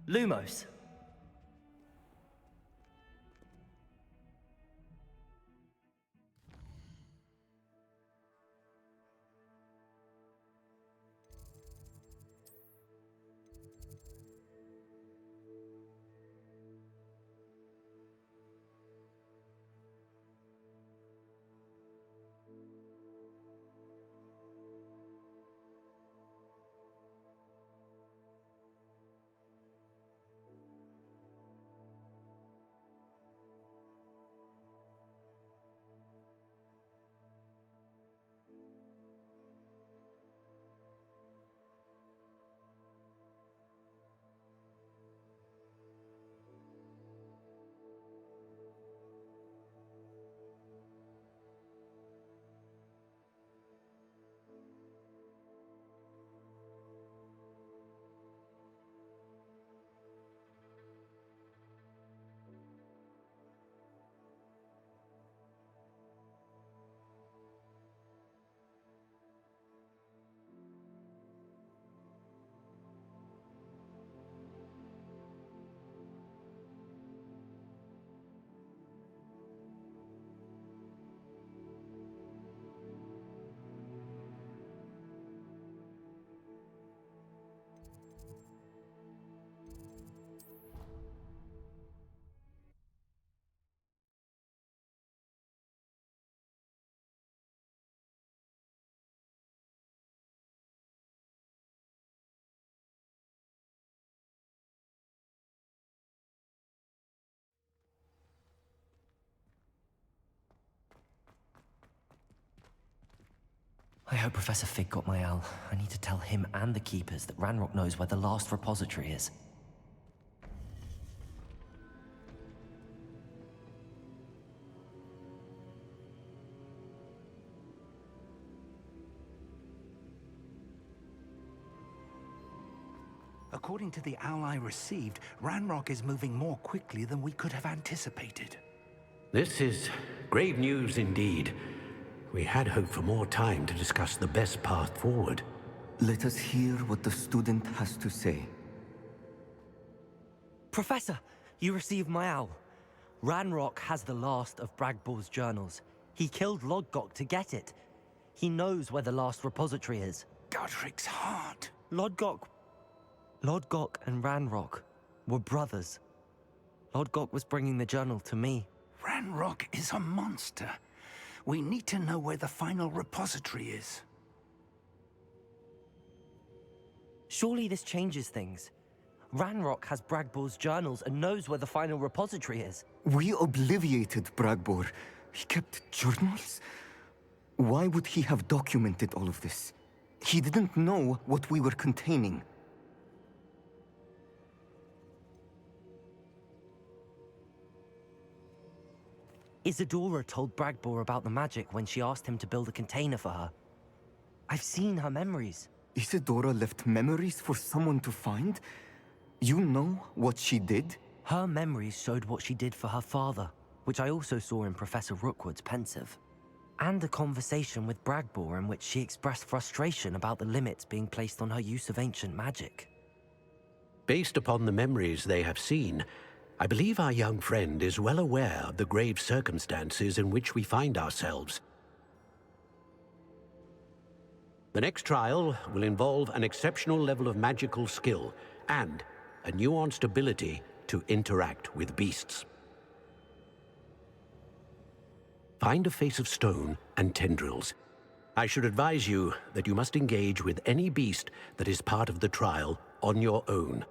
Lumos. I hope Professor Fig got my owl. I need to tell him and the Keepers that Ranrock knows where the last repository is. According to the owl I received, Ranrock is moving more quickly than we could have anticipated. This is grave news indeed. We had hoped for more time to discuss the best path forward. Let us hear what the student has to say. Professor, you received my owl. Ranrock has the last of Bragbor's journals. He killed Lodgok to get it. He knows where the last repository is. Godric's heart. Lodgok and Ranrock were brothers. Lodgok was bringing the journal to me. Ranrock is a monster. We need to know where the final repository is. Surely this changes things. Ranrock has Bragbor's journals and knows where the final repository is. We obliviated Bragbor. He kept journals? Why would he have documented all of this? He didn't know what we were containing. Isadora told Bragbor about the magic when she asked him to build a container for her. I've seen her memories. Isadora left memories for someone to find? You know what she did? Her memories showed what she did for her father, which I also saw in Professor Rookwood's pensive. And a conversation with Bragbor in which she expressed frustration about the limits being placed on her use of ancient magic. Based upon the memories they have seen, I believe our young friend is well aware of the grave circumstances in which we find ourselves. The next trial will involve an exceptional level of magical skill and a nuanced ability to interact with beasts. Find a face of stone and tendrils. I should advise you that you must engage with any beast that is part of the trial on your own.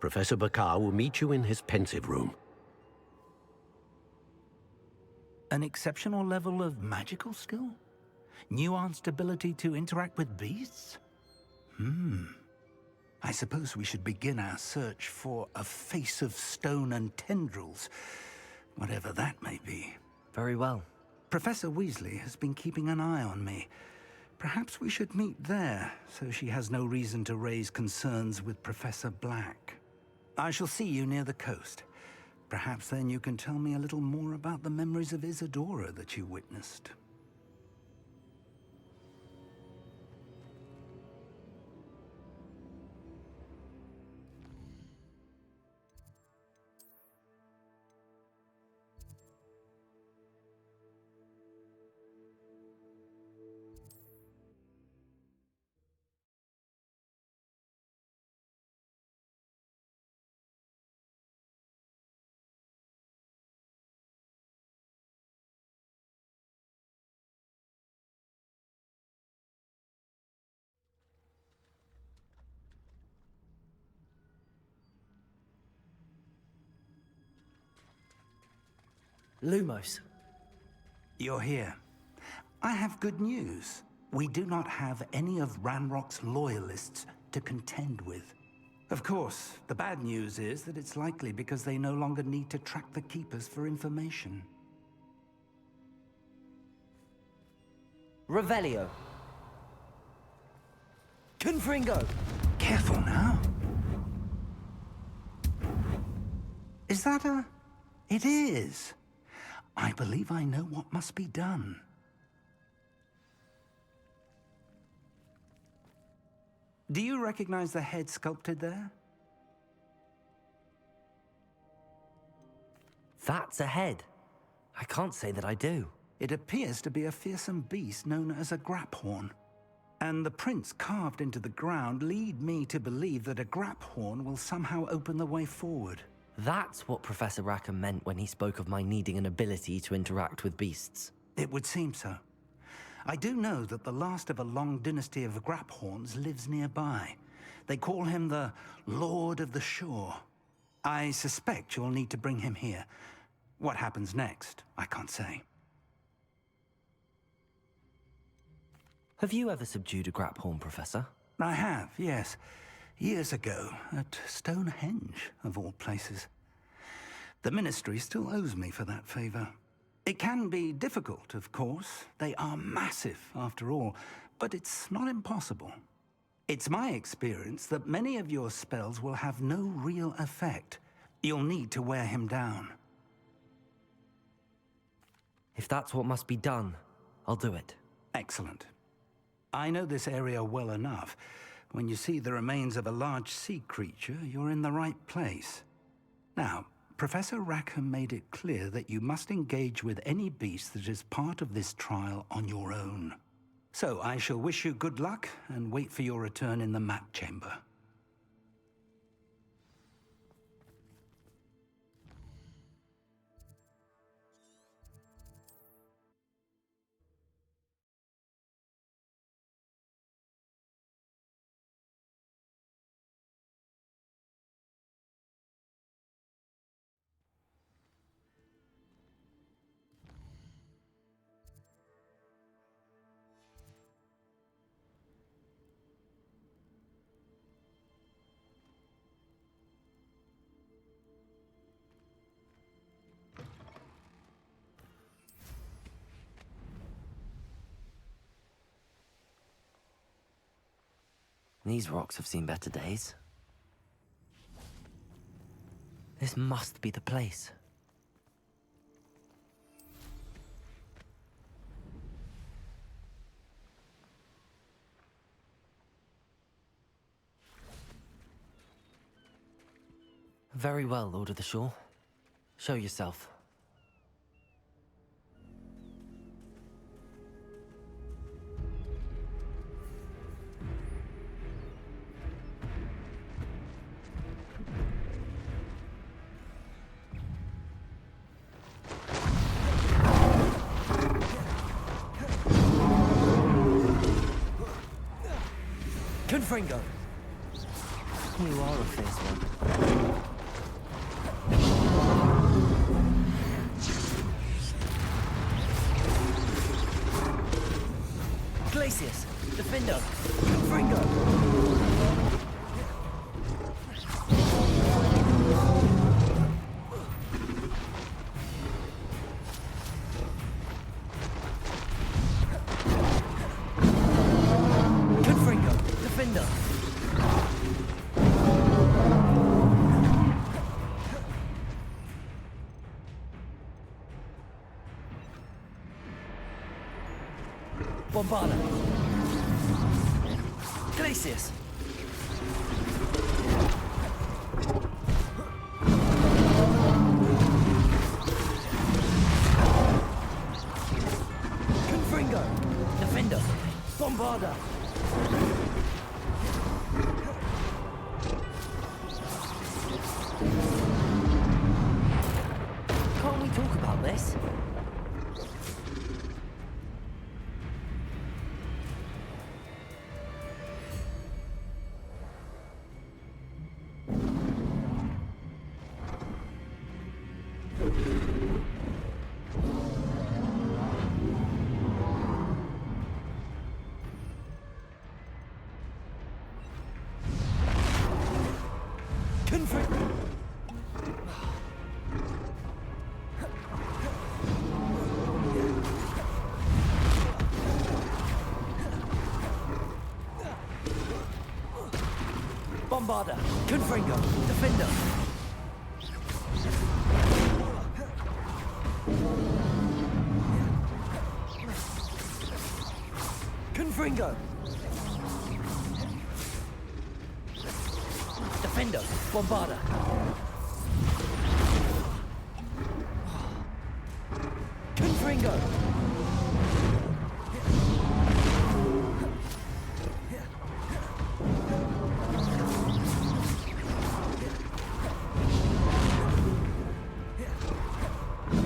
Professor Bakar will meet you in his pensive room. An exceptional level of magical skill? Nuanced ability to interact with beasts? I suppose we should begin our search for a face of stone and tendrils, whatever that may be. Very well. Professor Weasley has been keeping an eye on me. Perhaps we should meet there, so she has no reason to raise concerns with Professor Black. I shall see you near the coast. Perhaps then you can tell me a little more about the memories of Isadora that you witnessed. Lumos. You're here. I have good news. We do not have any of Ranrock's loyalists to contend with. Of course, the bad news is that it's likely because they no longer need to track the Keepers for information. Revelio. Confringo. Careful now. Is that a... It is. I believe I know what must be done. Do you recognize the head sculpted there? That's a head. I can't say that I do. It appears to be a fearsome beast known as a graphorn. And the prints carved into the ground lead me to believe that a graphorn will somehow open the way forward. That's what Professor Rackham meant when he spoke of my needing an ability to interact with beasts. It would seem so. I do know that the last of a long dynasty of graphorns lives nearby. They call him the Lord of the Shore. I suspect you'll need to bring him here. What happens next, I can't say. Have you ever subdued a graphorn, Professor? I have, yes. Years ago, at Stonehenge, of all places. The Ministry still owes me for that favor. It can be difficult, of course. They are massive, after all, but it's not impossible. It's my experience that many of your spells will have no real effect. You'll need to wear him down. If that's what must be done, I'll do it. Excellent. I know this area well enough. When you see the remains of a large sea creature, you're in the right place. Now, Professor Rackham made it clear that you must engage with any beast that is part of this trial on your own. So I shall wish you good luck and wait for your return in the map chamber. These rocks have seen better days. This must be the place. Very well, Lord of the Shore. Show yourself. Confringo! You are a fierce one. Glacius! Defendo! Confringo! Bombarda! Glacius! Confringo! Defender! Bombarda! Can't we talk about this? Bombarder, Confringo, Defender. Confringo. Defender, Bombarder. Confringo.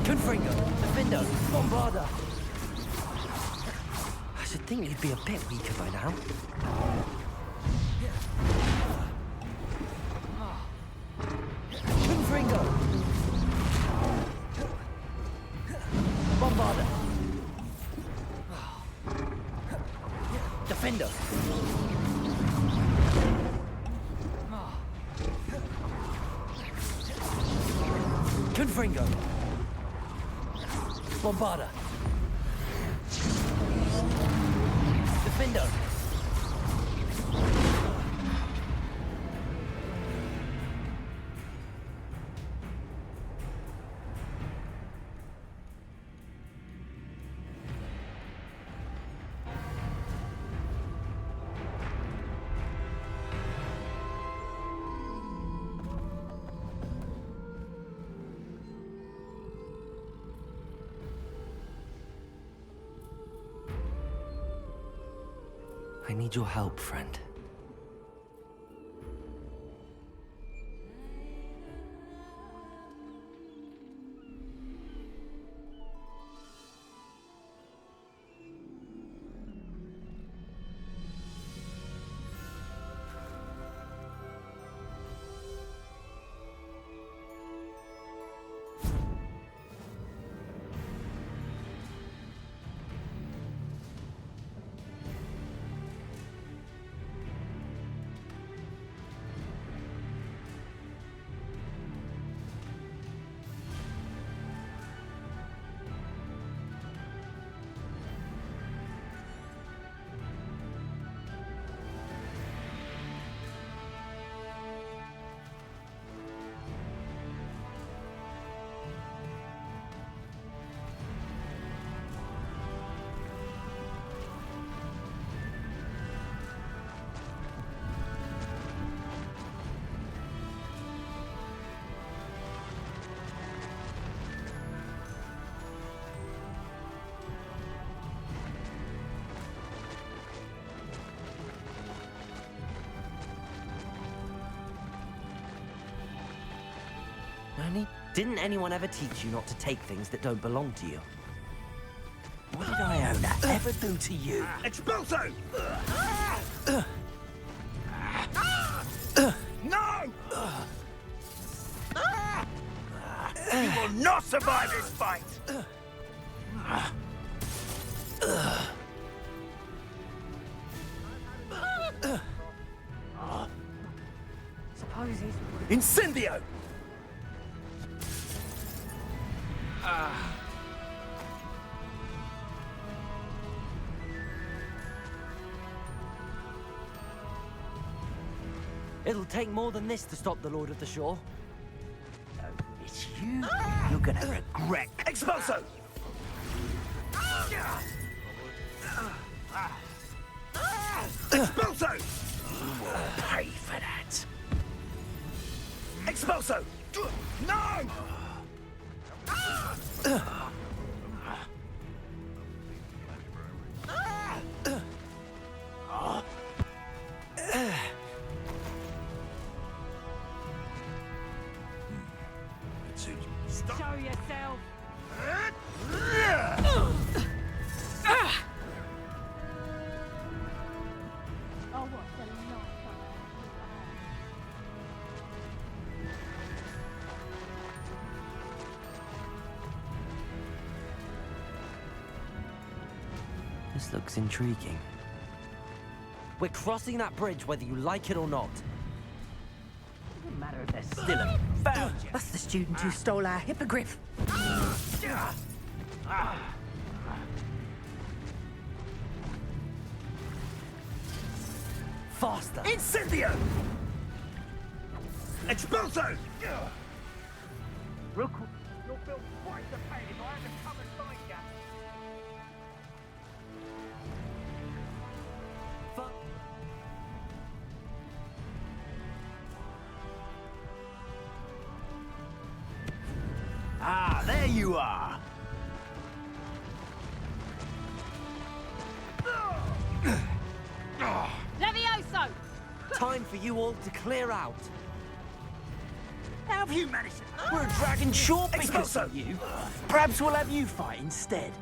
Confringo, Defender, Bombarder. I should think you'd be a bit weaker by now. Confringo. Bombarder. Defender. Confringo. Bombarder. Defender. I need your help, friend. Nanny, didn't anyone ever teach you not to take things that don't belong to you? What did Iona ever do to you? Expulso! No! You will not survive this fight! Suppose he's... Incendio! It'll take more than this to stop the Lord of the Shore. It's you. You're gonna regret. Expulso! Expulso! You will pay for that. Expulso! No! Show yourself! Oh, what a nice one. This looks intriguing. We're crossing that bridge whether you like it or not. Doesn't matter They're still a found you. That's the student who stole our hippogriff. Faster! Incendio! Expulso! Rookwood, you'll feel quite the pain if I have to come and find you. Ah, there you are! Levioso! Time for you all to clear out. How have you managed to... We're a dragon short because Expulso! of you. Perhaps we'll have you fight instead.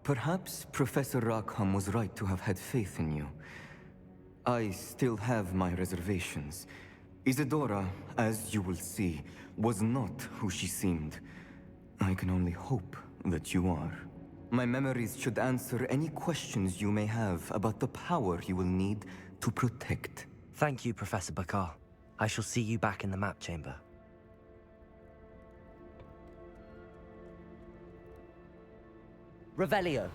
Perhaps Professor Rackham was right to have had faith in you. I still have my reservations. Isadora, as you will see, was not who she seemed. I can only hope that you are. My memories should answer any questions you may have about the power you will need to protect. Thank you, Professor Bakar. I shall see you back in the map chamber. Revelio.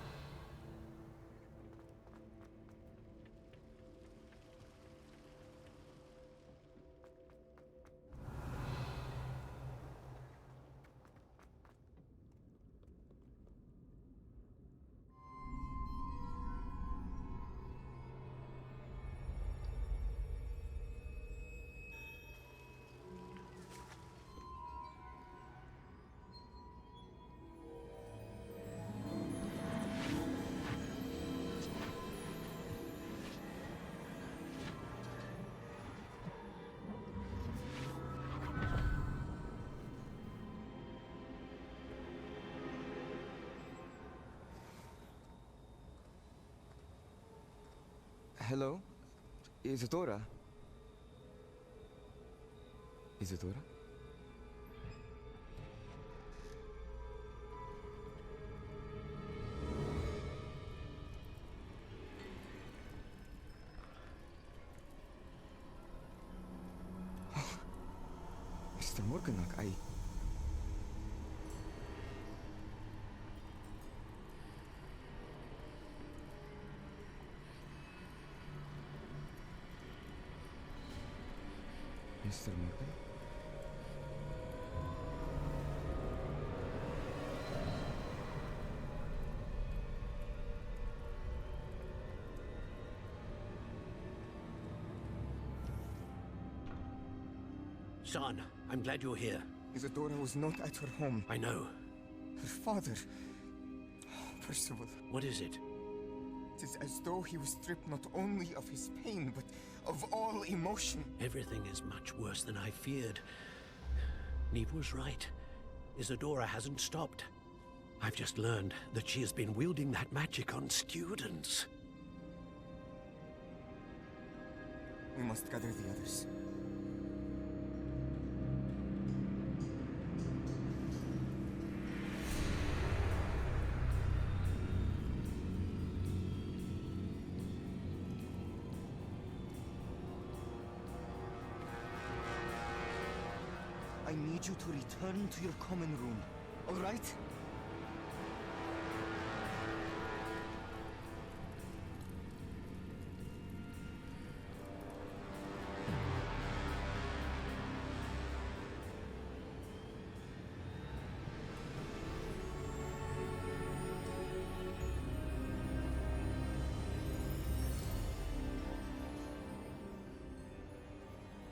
Hello? Isadora? Isadora? Morganach, Mr. Morgan? Son, I'm glad you're here. Isadora was not at her home. I know. Her father... Percival. What is it? It is as though he was stripped not only of his pain, but of all emotion. Everything is much worse than I feared. Neve was right. Isadora hasn't stopped. I've just learned that she has been wielding that magic on students. We must gather the others. I need you to return to your common room, all right?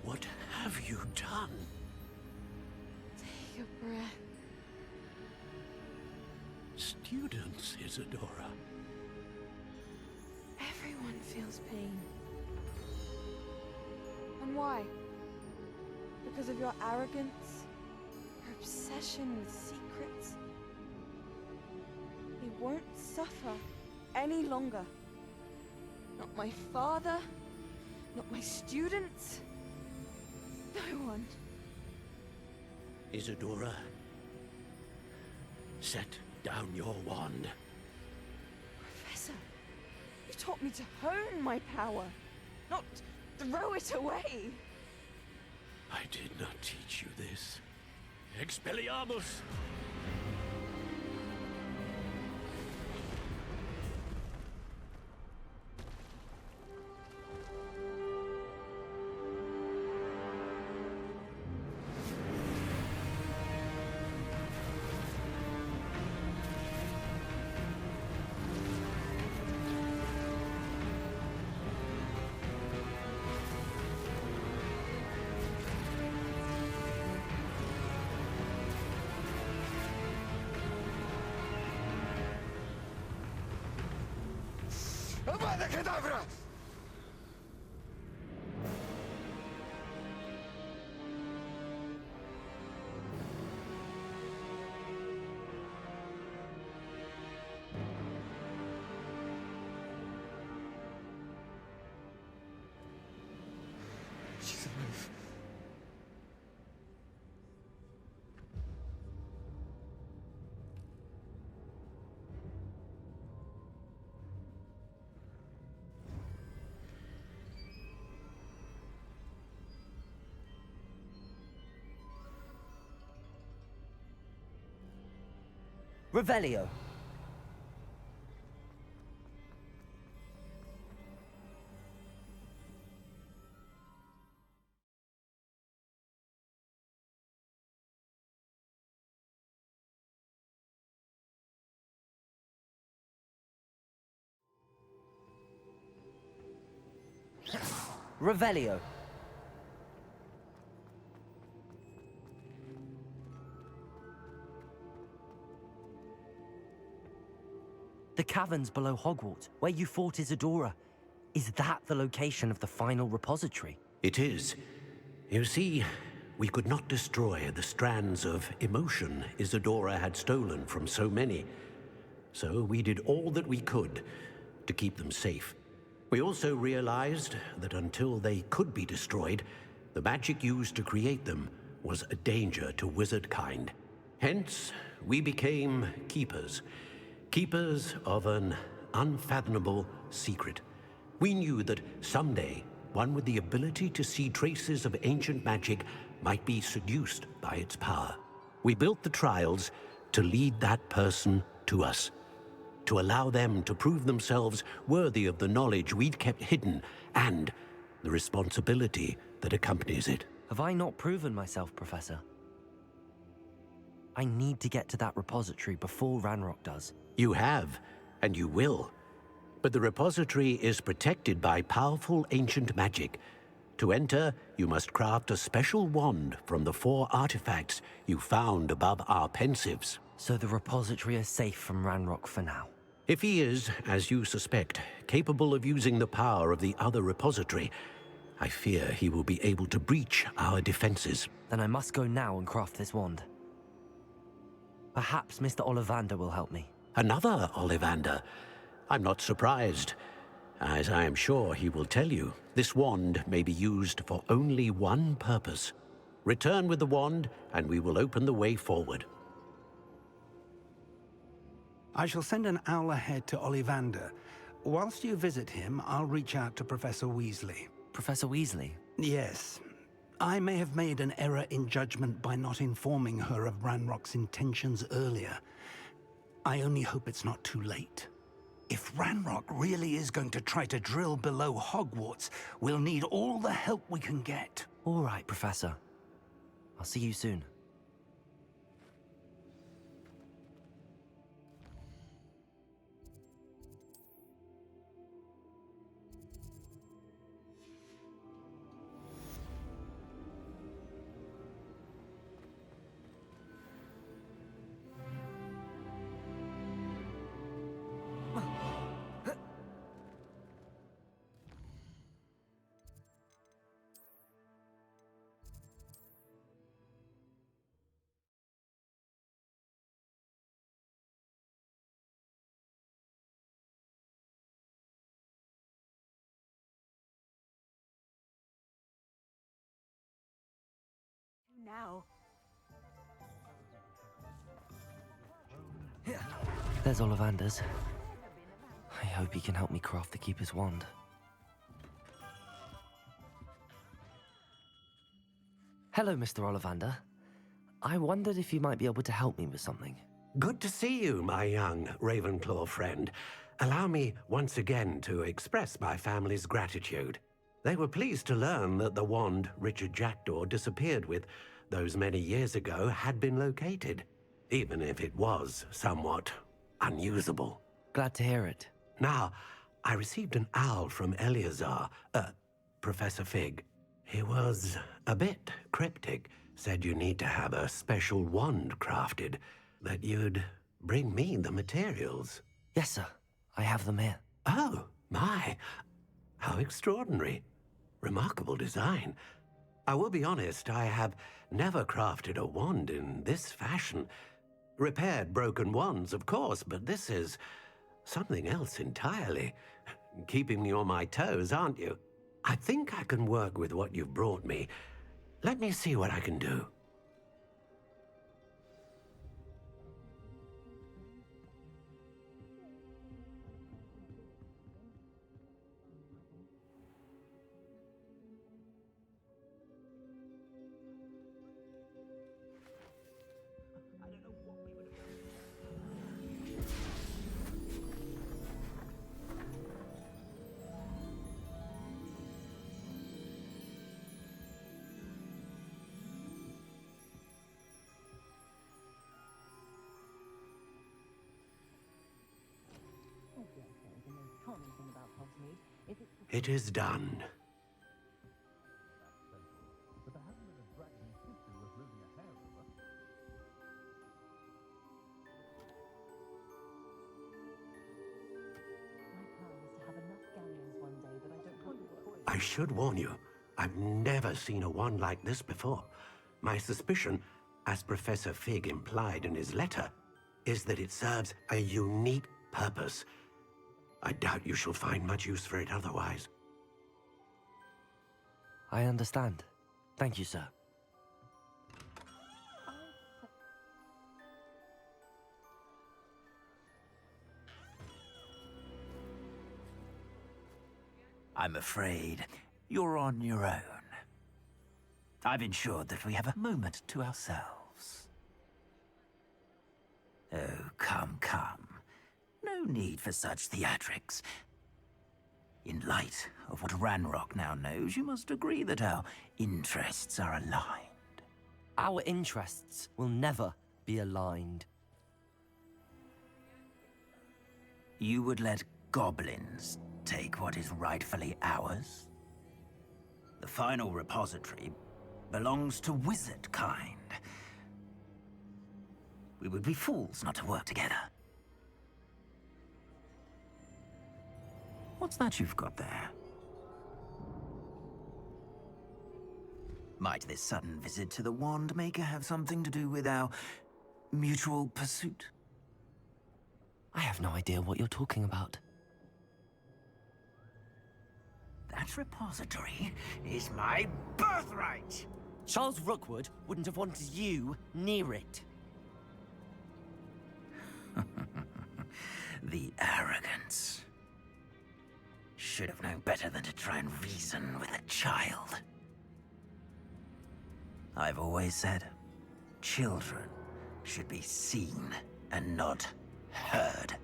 What have you done? Take a breath. Students, Isadora. Everyone feels pain. And why? Because of your arrogance? Your obsession with secrets? They won't suffer any longer. Not my father, not my students, no one. Isadora, set down your wand. Professor, you taught me to hone my power, not throw it away. I did not teach you this. Expelliarmus! Avada Kedavra! She's alive. Revelio. Revelio. The caverns below Hogwarts, where you fought Isadora. Is that the location of the final repository? It is. You see, we could not destroy the strands of emotion Isadora had stolen from so many. So we did all that we could to keep them safe. We also realized that until they could be destroyed, the magic used to create them was a danger to wizard kind. Hence, we became keepers. Keepers of an unfathomable secret. We knew that someday, one with the ability to see traces of ancient magic might be seduced by its power. We built the trials to lead that person to us, to allow them to prove themselves worthy of the knowledge we'd kept hidden and the responsibility that accompanies it. Have I not proven myself, Professor? I need to get to that repository before Ranrock does. You have, and you will. But the repository is protected by powerful ancient magic. To enter, you must craft a special wand from the 4 artifacts you found above our pensives. So the repository is safe from Ranrock for now. If he is, as you suspect, capable of using the power of the other repository, I fear he will be able to breach our defenses. Then I must go now and craft this wand. Perhaps Mr. Ollivander will help me. Another Ollivander? I'm not surprised. As I am sure he will tell you, this wand may be used for only one purpose. Return with the wand, and we will open the way forward. I shall send an owl ahead to Ollivander. Whilst you visit him, I'll reach out to Professor Weasley. Professor Weasley? Yes. I may have made an error in judgment by not informing her of Ranrock's intentions earlier. I only hope it's not too late. If Ranrock really is going to try to drill below Hogwarts, we'll need all the help we can get. All right, Professor. I'll see you soon. Now. There's Ollivander's. I hope he can help me craft the Keeper's wand. Hello, Mr. Ollivander. I wondered if you might be able to help me with something. Good to see you, my young Ravenclaw friend. Allow me once again to express my family's gratitude. They were pleased to learn that the wand Richard Jackdaw disappeared with those many years ago had been located, even if it was somewhat unusable. Glad to hear it. Now, I received an owl from Eleazar, Professor Fig. He was a bit cryptic, said you need to have a special wand crafted, that you'd bring me the materials. Yes, sir. I have them here. Oh, my. How extraordinary. Remarkable design. I will be honest, I have never crafted a wand in this fashion. Repaired broken wands, of course, but this is something else entirely. Keeping me on my toes, aren't you? I think I can work with what you've brought me. Let me see what I can do. It is done. I should warn you, I've never seen a wand like this before. My suspicion, as Professor Fig implied in his letter, is that it serves a unique purpose. I doubt you shall find much use for it otherwise. I understand. Thank you, sir. I'm afraid you're on your own. I've ensured that we have a moment to ourselves. Oh, come, come. No need for such theatrics. In light of what Ranrock now knows, you must agree that our interests are aligned. Our interests will never be aligned. You would let goblins take what is rightfully ours? The final repository belongs to wizard kind. We would be fools not to work together. What's that you've got there? Might this sudden visit to the Wand Maker have something to do with our mutual pursuit? I have no idea what you're talking about. That repository is my birthright! Charles Rookwood wouldn't have wanted you near it. The arrogance. Should have known better than to try and reason with a child. I've always said, children should be seen and not heard.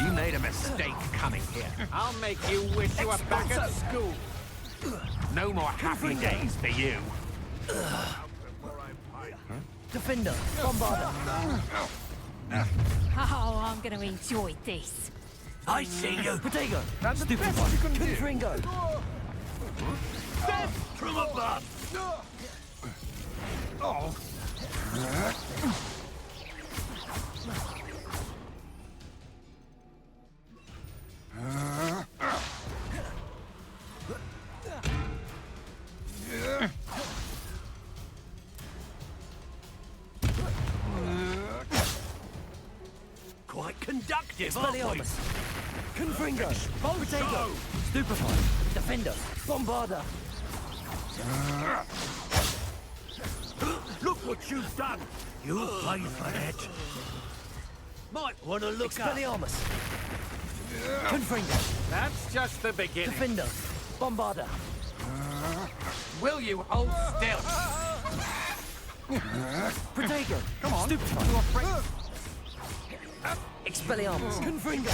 You made a mistake coming here. I'll make you wish you were back at school. No more happy days for you. Defender, Bombarder. Oh, I'm gonna enjoy this. I see you! Protego. That's the Stupid best one. you can do. Confringo. Death from above! Oh. Quite conductive, aren't we? Expelliarmus. Confringo. Protego. Stupefy. Defender. Bombarder. Look what you've done! You'll pay for that. Might want to look up. Expelliarmus. Confringo. That's just the beginning. Defender. Bombarder. Will you hold still? Protego. Come on. Stupefy. You afraid? Expelliarmus. Confringo.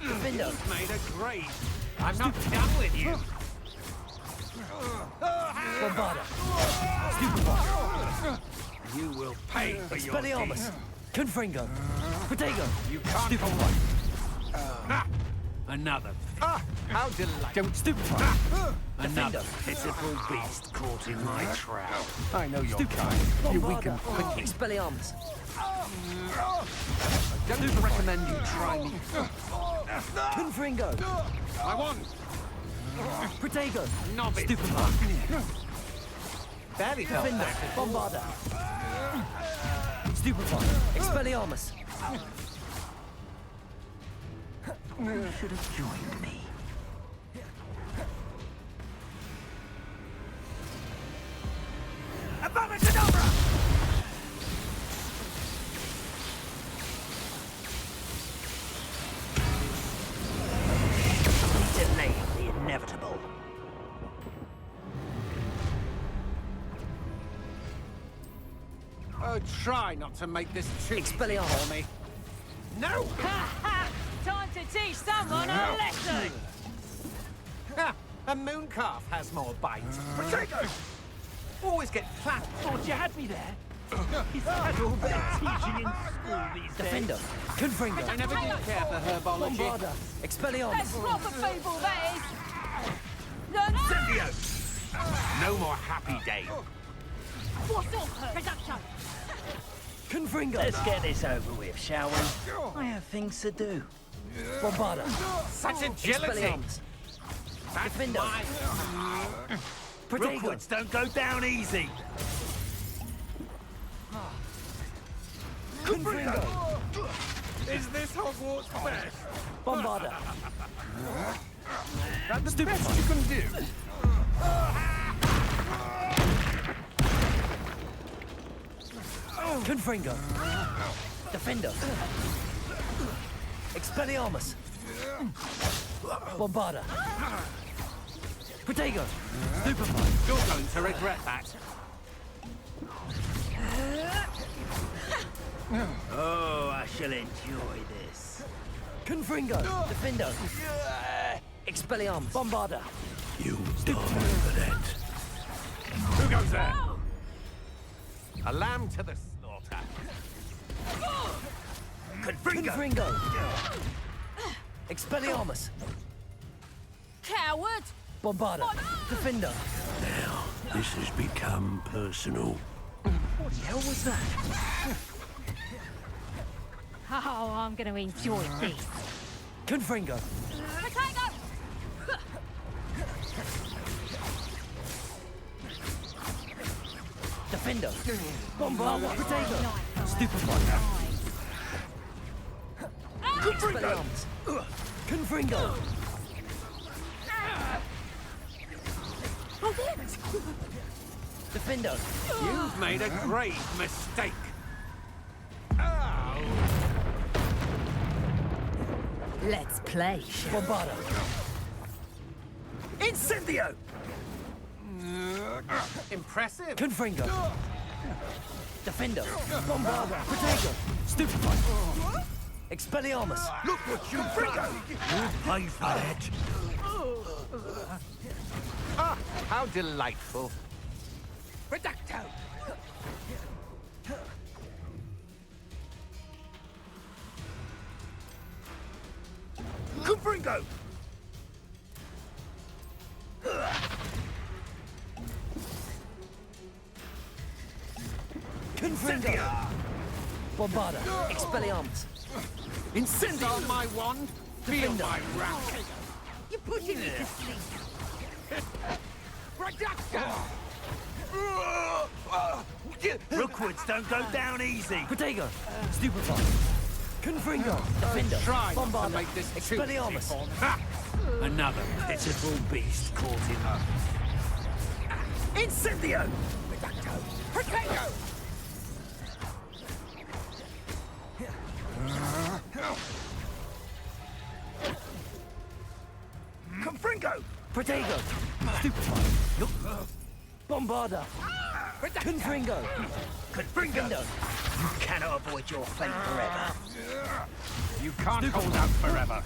Defender. You've made a grave. I'm not done with you. Bombarder. Stupefy. You will pay for your Expelliarmus. deeds. Confringo. Protego. You can't Stupefy. hold Ha! Another. How delightful. Stupefy. Another Defender. pitiful beast caught in my trap. I know your Stupefy. kind. You Bombarder. weaken quickly. Expelliarmus. Don't recommend you try me. Confringo. I won. Protego. Novice. Stupefy. Barely felt Defender. that. Bombarder. Stupefy. Expelliarmus. You should have joined me. Abracadabra! Delay the inevitable. Oh, try not to make this too easy Expelliarmus. for me. No! Time to teach someone a lesson. Ha! A mooncalf has more bite. Potato! Always get flat. Thought you had me there. Is that all they're teaching in school these days? Defender. Confringo. I never did care for herbology. Bombarder. Expelliarmus. That's proper fable, that is. No more happy days. What's up, Reducto? Confringo. Let's get this over with, shall we? I have things to do. Bombarda. Such agility! Expelliarmus. That's Defender. mine! Protego. Rookwoods don't go down easy! Confringo. Is this Hogwarts best? Bombarda. That's the best you can do! Confringo. Defender. Expelliarmus. Bombarda. Protego. Stupefy. You're going to regret that. Oh, I shall enjoy this. Confringo. Defendo. Expelliarmus. Bombarda. You die for that. Who goes there? A lamb to the slaughter. Confringo. Expelliarmus. Coward! Bombarda. Defender. Now, this has become personal. What the hell was that? Oh, I'm going to enjoy this. Confringo. Potato! Defender. Bombarda. Protego. Stupefy. Expelliarmus. Confringo. Defender. You've made a grave mistake. Let's play. Bombarda. Incendio! Impressive. Confringo. Defender. Bombarda. Protego. Stupefy. Expelliarmus. Look what you bring! You pay for that. Ah, how delightful. Reducto! Confringo! Confringo. Bombarda. Expelliarmus. Incendio. On my wand, feel Defender. my wrath. You're putting me to sleep. Reducto! Rookwoods don't go down easy. Protego. Stupefy. Confringo. Defender. Try not to Bombarda. make this too Expelliarmus. easy for me. Ha! Another pitiful beast caught in a... Incendio! Reducto! Protego! Confringo! Protego. Stupefy. Bombarda. Confringo. Confringo! Defender. You cannot avoid your fate forever. You can't hold out forever.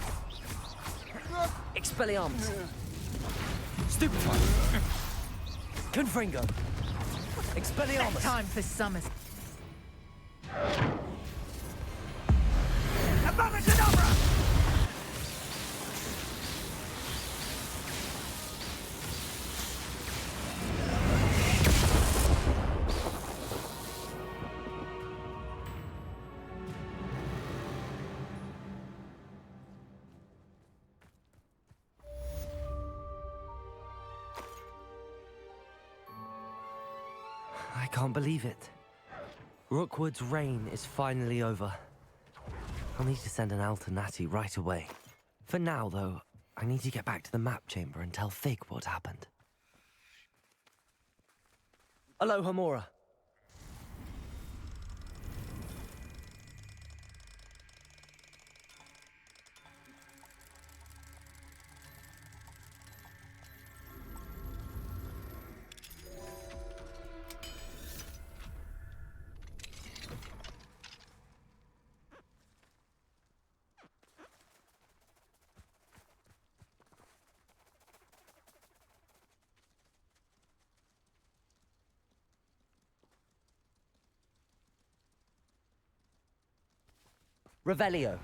Expelliarmus. Stupefy. Confringo. Expelliarmus. Time for summers. Abracadabra! I can't believe it. Rookwood's reign is finally over. I'll need to send an Alternati right away. For now, though, I need to get back to the map chamber and tell Fig what happened. Aloha, Mora. Revelio.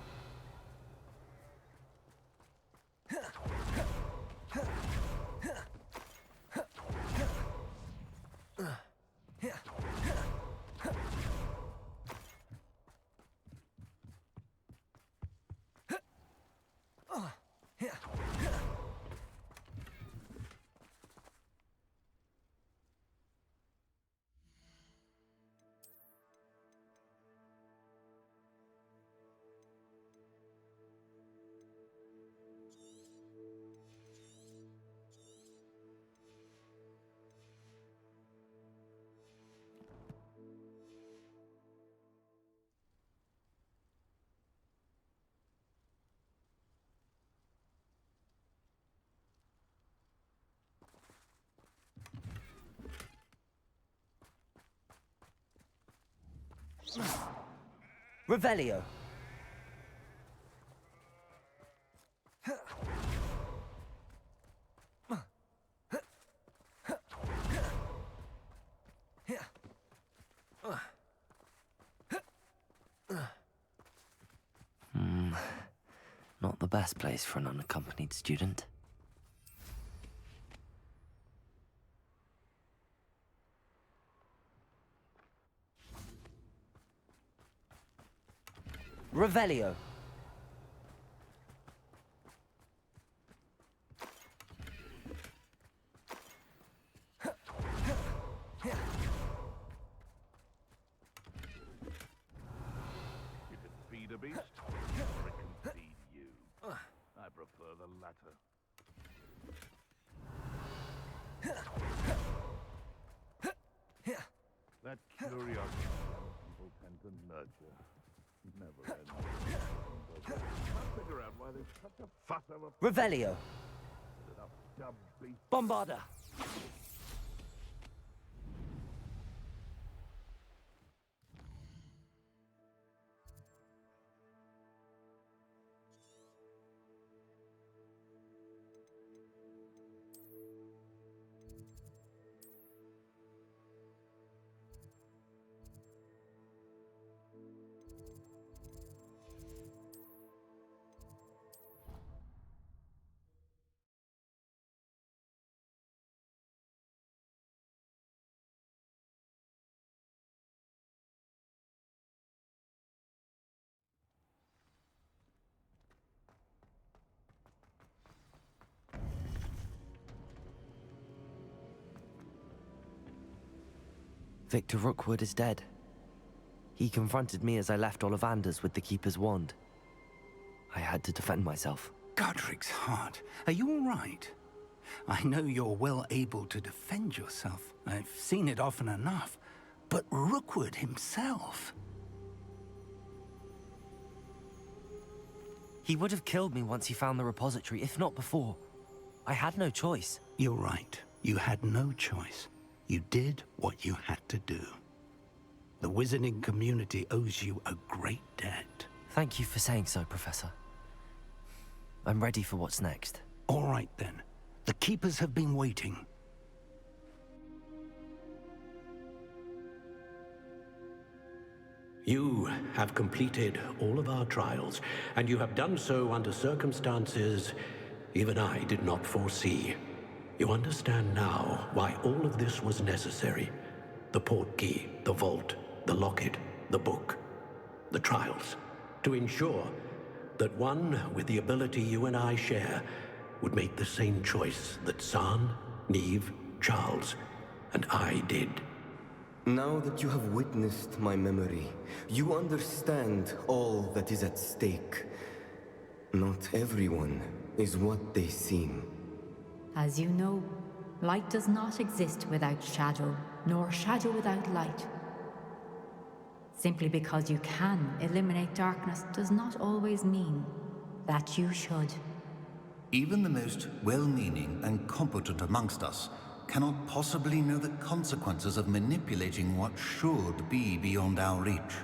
Revelio. Not the best place for an unaccompanied student. Revelio. You can feed a beast, or it can feed you. I prefer the latter. That curiosity people tend to nurture never ends. Can't figure out why there's such a fuss over Revelio. dumb beast. Bombarda. Victor Rookwood is dead. He confronted me as I left Ollivander's with the Keeper's wand. I had to defend myself. Godric's heart, are you all right? I know you're well able to defend yourself. I've seen it often enough. But Rookwood himself... He would have killed me once he found the repository, if not before. I had no choice. You're right. You had no choice. You did what you had to do. The wizarding community owes you a great debt. Thank you for saying so, Professor. I'm ready for what's next. All right, then. The Keepers have been waiting. You have completed all of our trials, and you have done so under circumstances even I did not foresee. You understand now why all of this was necessary. The portkey, the vault, the locket, the book, the trials. To ensure that one with the ability you and I share would make the same choice that San, Neve, Charles, and I did. Now that you have witnessed my memory, you understand all that is at stake. Not everyone is what they seem. As you know, light does not exist without shadow, nor shadow without light. Simply because you can eliminate darkness does not always mean that you should. Even the most well-meaning and competent amongst us cannot possibly know the consequences of manipulating what should be beyond our reach.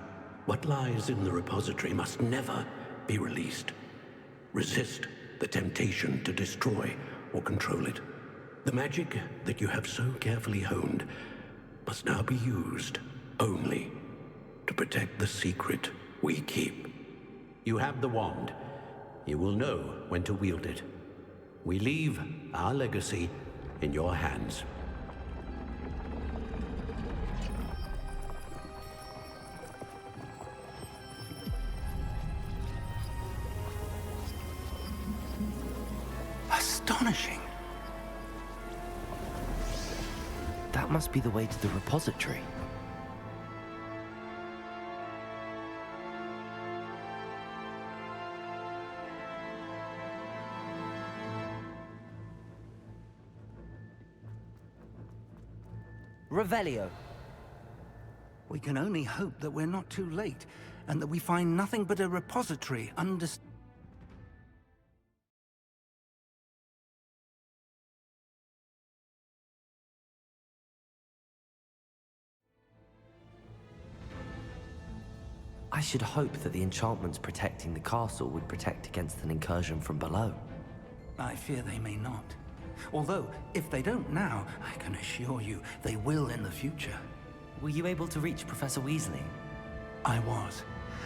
What lies in the repository must never be released. Resist the temptation to destroy or control it. The magic that you have so carefully honed must now be used only to protect the secret we keep. You have the wand. You will know when to wield it. We leave our legacy in your hands. Astonishing. That must be the way to the repository. Revelio. We can only hope that we're not too late, and that we find nothing but a repository I should hope that the enchantments protecting the castle would protect against an incursion from below. I fear they may not. Although, if they don't now, I can assure you they will in the future. Were you able to reach Professor Weasley? I was.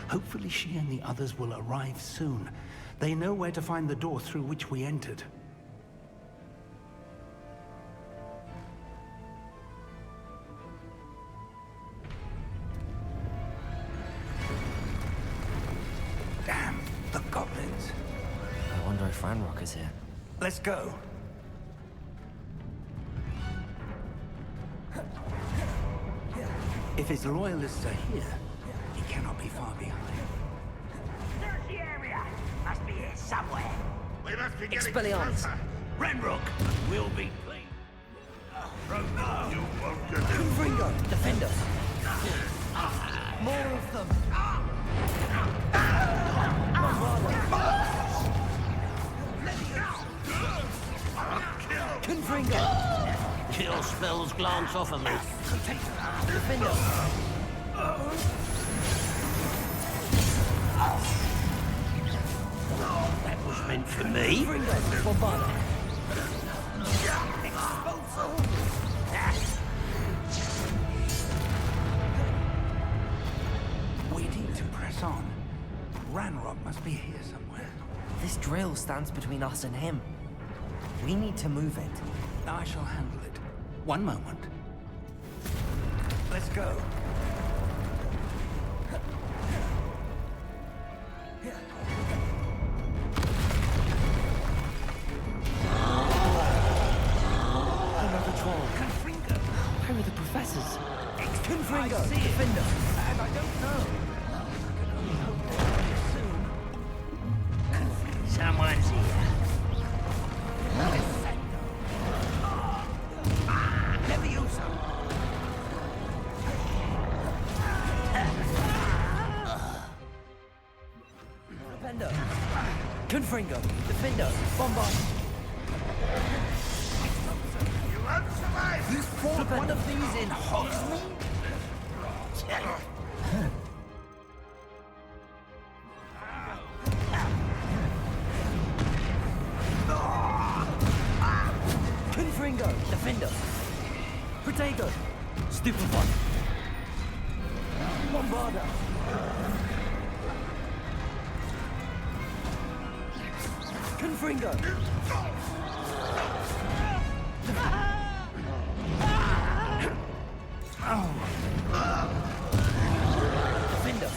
Hopefully she and the others will arrive soon. They know where to find the door through which we entered. Damn, the goblins. I wonder if Ranrock is here. Let's go. If his loyalists are here, he cannot be far behind. There's the area. Must be here somewhere. We must be getting Expelliarmus. closer. Ranrock will be pleased. You won't get in. Ringo, defend us. More of them. Confringo. Kill spells glance off of me. Defend us. That was meant for me. Confringo. Bombarda. We need to press on. Ranrock must be here somewhere. This drill stands between us and him. We need to move it. I shall handle it. One moment. Let's go. Another troll. Confringo. Where are the professors? Confringo. Defender. And I don't know. Someone's here. Defender. Confringo. Defender. Bombard. You won't survive. You fought one of these in Hogsmeade? Confringo. Defender. Protego. Stupefy. Bombarda. Confringo. Defender.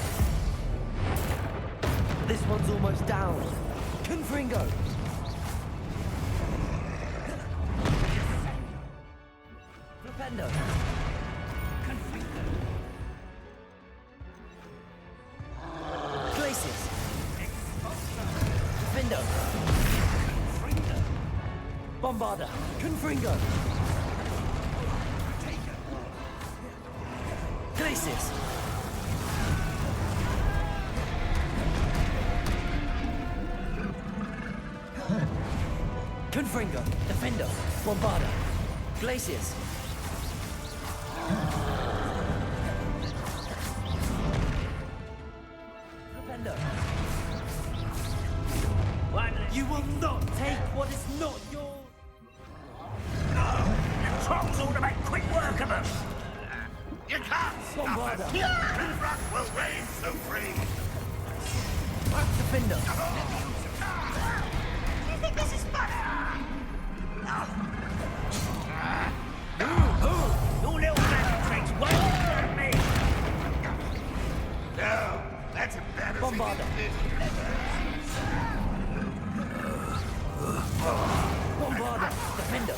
This one's almost down. Confringo. Flipendo. Glacius. Defendo. Bombarda. Confringo. Glacius. Confringo. Defendo. Bombarda. Glacius. Flipendo. You will not take what is not yours. Trolls ought to make quick work of us. You can't stop us. Bombarda. Ranrock will reign supreme. Defender. You think this is fun? Your little magic tricks won't hurt me. No, that's embarrassing. Bombarda. Bombarda. Defender.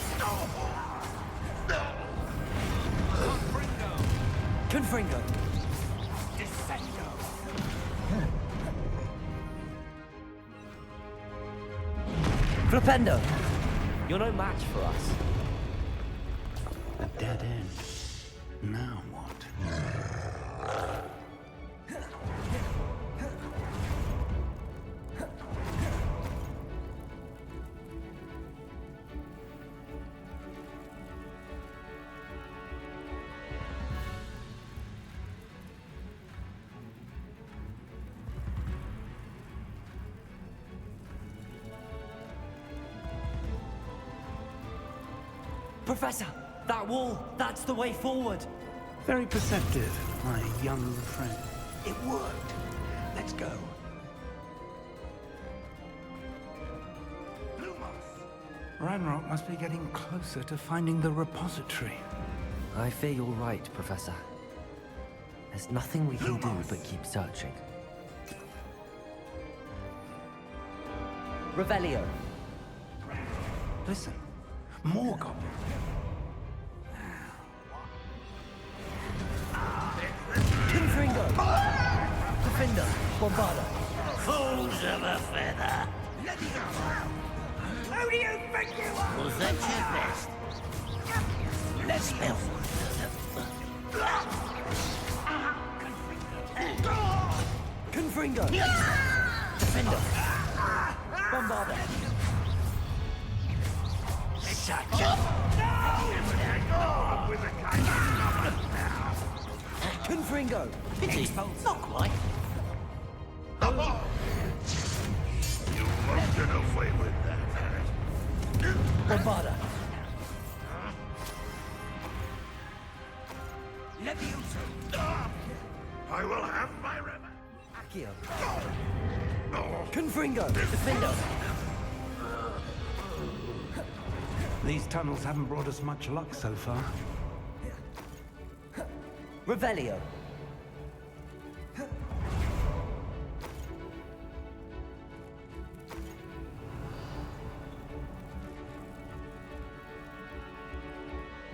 Confringo. Flipendo. You're no match for us. A dead end. Now what? Professor! That wall! That's the way forward! Very perceptive, my young friend. It worked. Let's go. Ranrock must be getting closer to finding the repository. I fear you're right, Professor. There's nothing we can do but keep searching. Revelio. Listen, more goblins. Confringo! Defender! Bombarda! Fools of a feather! Who do you think you are? Was that your best? Let's spell. Confringo! Defender! Bombarda! Such a... Confringo! Pity, not quite. You won't get away with that. Bombarda! Levioso! I will have my revenge. Accio! No. Confringo! Defender! These tunnels haven't brought us much luck so far. Revelio!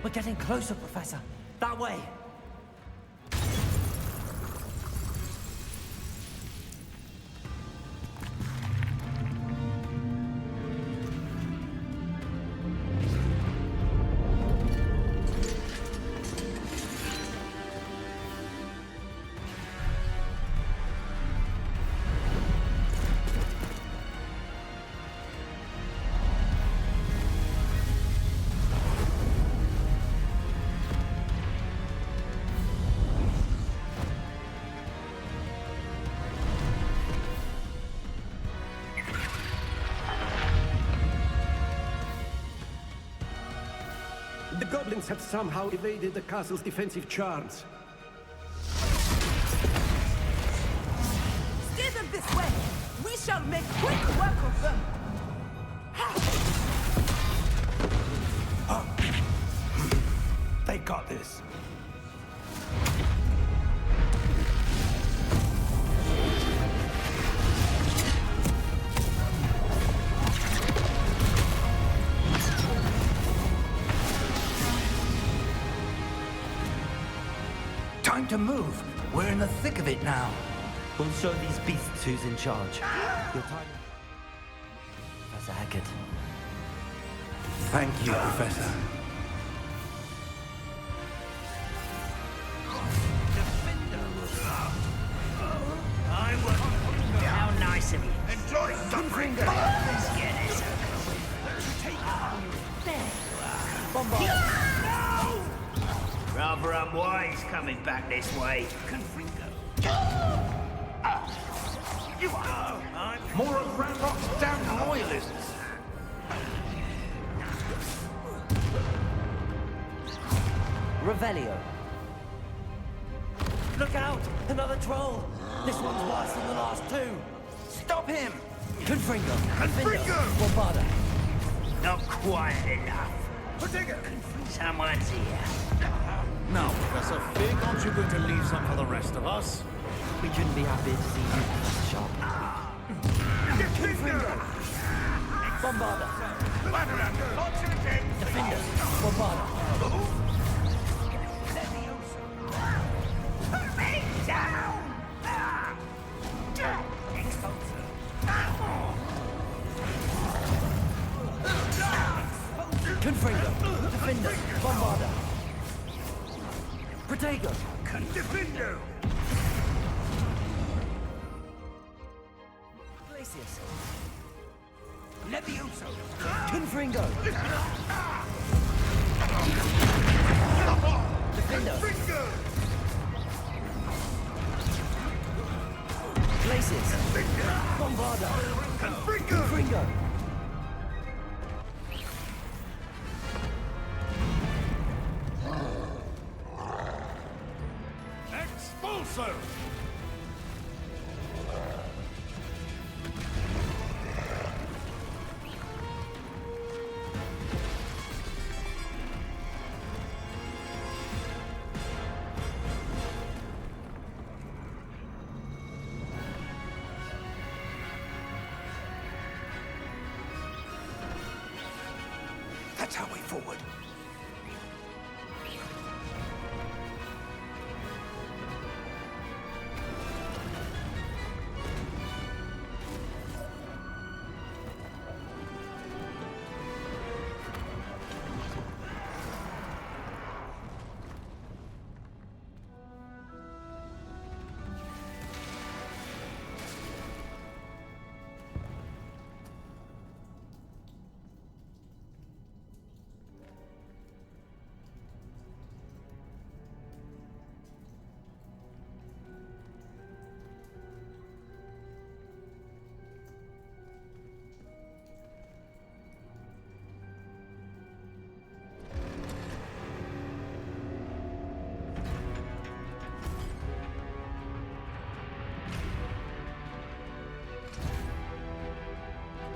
We're getting closer, Professor. That way. The goblins have somehow evaded the castle's defensive charms. Steer them this way! We shall make quick work of them! They got this. Time to move. We're in the thick of it now. We'll show these beasts who's in charge. Your time... Professor Hackett. Thank you, Professor. How nice of you. Enjoy suffering. Let's get this over with. No! Rather unwise coming back this way. You are More of Ranrock's damn royalists. Revelio. Look out! Another troll! This one's worse than the last two! Stop him! Confringo! Confringo! Bombarda! not quite enough. Someone's here. Now, Professor Fig, aren't you going to leave some for the rest of us? We couldn't be happy to see you, Professor Sharp. Bombarda! Defender! Bombarda! Put me down! Confringo! Defender! Bombarda! Protego! Defender! Glacius! Levioso! Confringo! Defender! Glacius! Bombarda! Confringo! That's our way forward.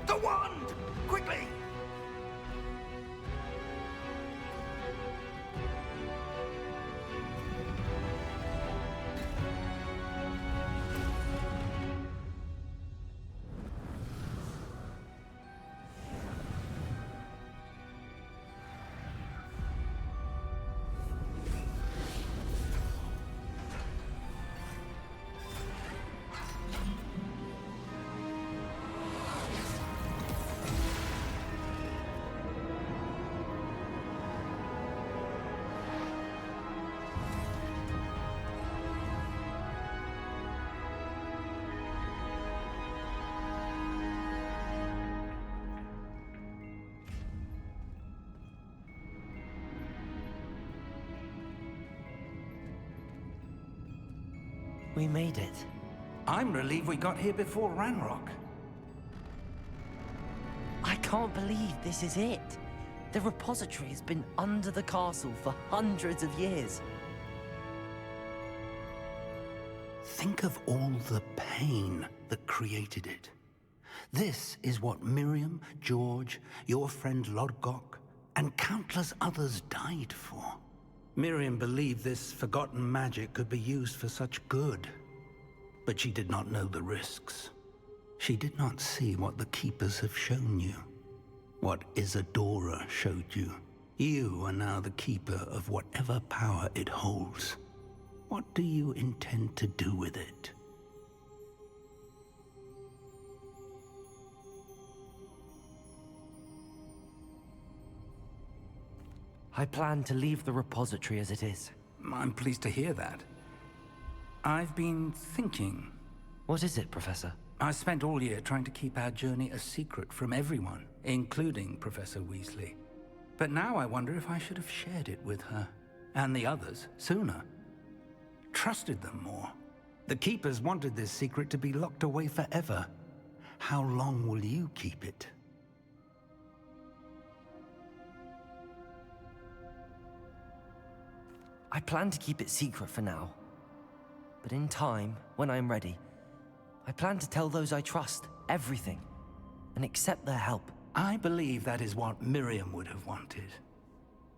The wand! Quickly! We made it. I'm relieved we got here before Ranrock. I can't believe this is it. The repository has been under the castle for hundreds of years. Think of all the pain that created it. This is what Miriam, George, your friend Lodgok, and countless others died for. Miriam believed this forgotten magic could be used for such good, but she did not know the risks. She did not see what the Keepers have shown you, what Isadora showed you. You are now the Keeper of whatever power it holds. What do you intend to do with it? I plan to leave the repository as it is. I'm pleased to hear that. I've been thinking. What is it, Professor? I spent all year trying to keep our journey a secret from everyone, including Professor Weasley. But now I wonder if I should have shared it with her, and the others, sooner. Trusted them more. The Keepers wanted this secret to be locked away forever. How long will you keep it? I plan to keep it secret for now. But in time, when I'm ready, I plan to tell those I trust everything and accept their help. I believe that is what Miriam would have wanted.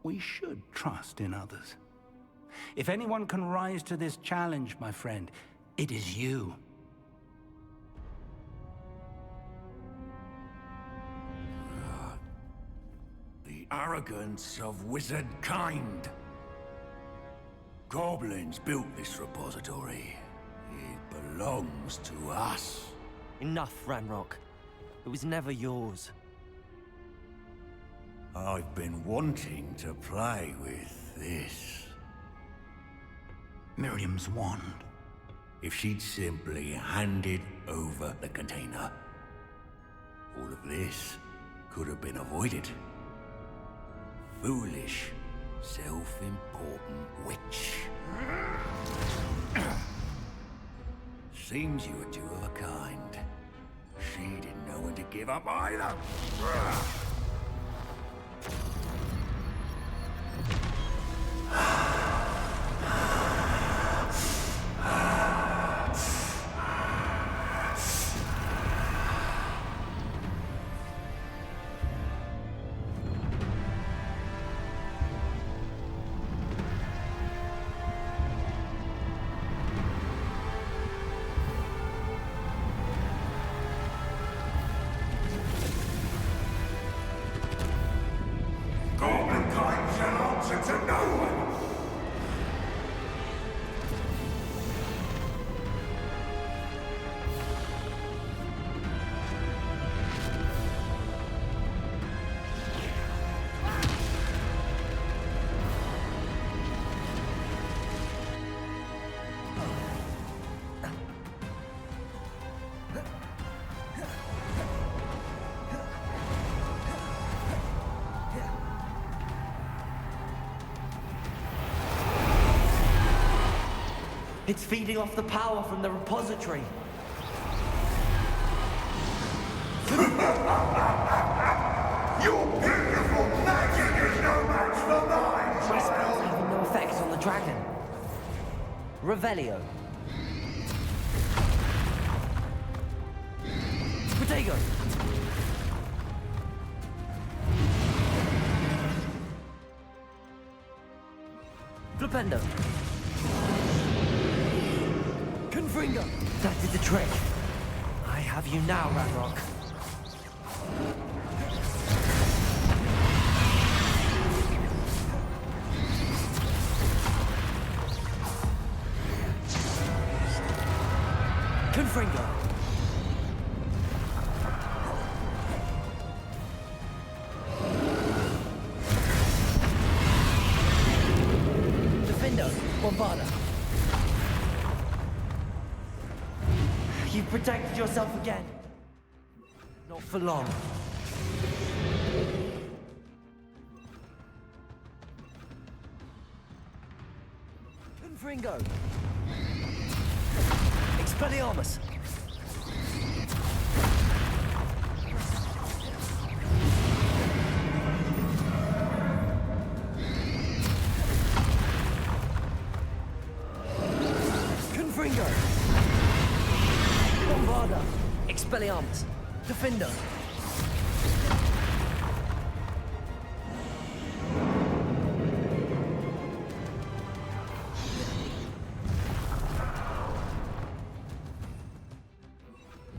We should trust in others. If anyone can rise to this challenge, my friend, it is you. The arrogance of wizard kind. Goblins built this repository. It belongs to us. Enough, Ranrock. It was never yours. I've been wanting to play with this. Miriam's wand. If she'd simply handed over the container, all of this could have been avoided. Foolish, self-important witch. Seems you were two of a kind. She didn't know when to give up either. It's feeding off the power from the repository. Your beautiful magic is no match for mine, My spells are having no effect on the dragon. Revelio. Protego. Flipendo. Confringo. That did the trick. I have you now, Ranrock. Confringo. Defendo. Bombarda. You've protected yourself again. Not for long. Confringo. Expelliarmus. Confringo. Bombarda. Expelliarmus. Defender.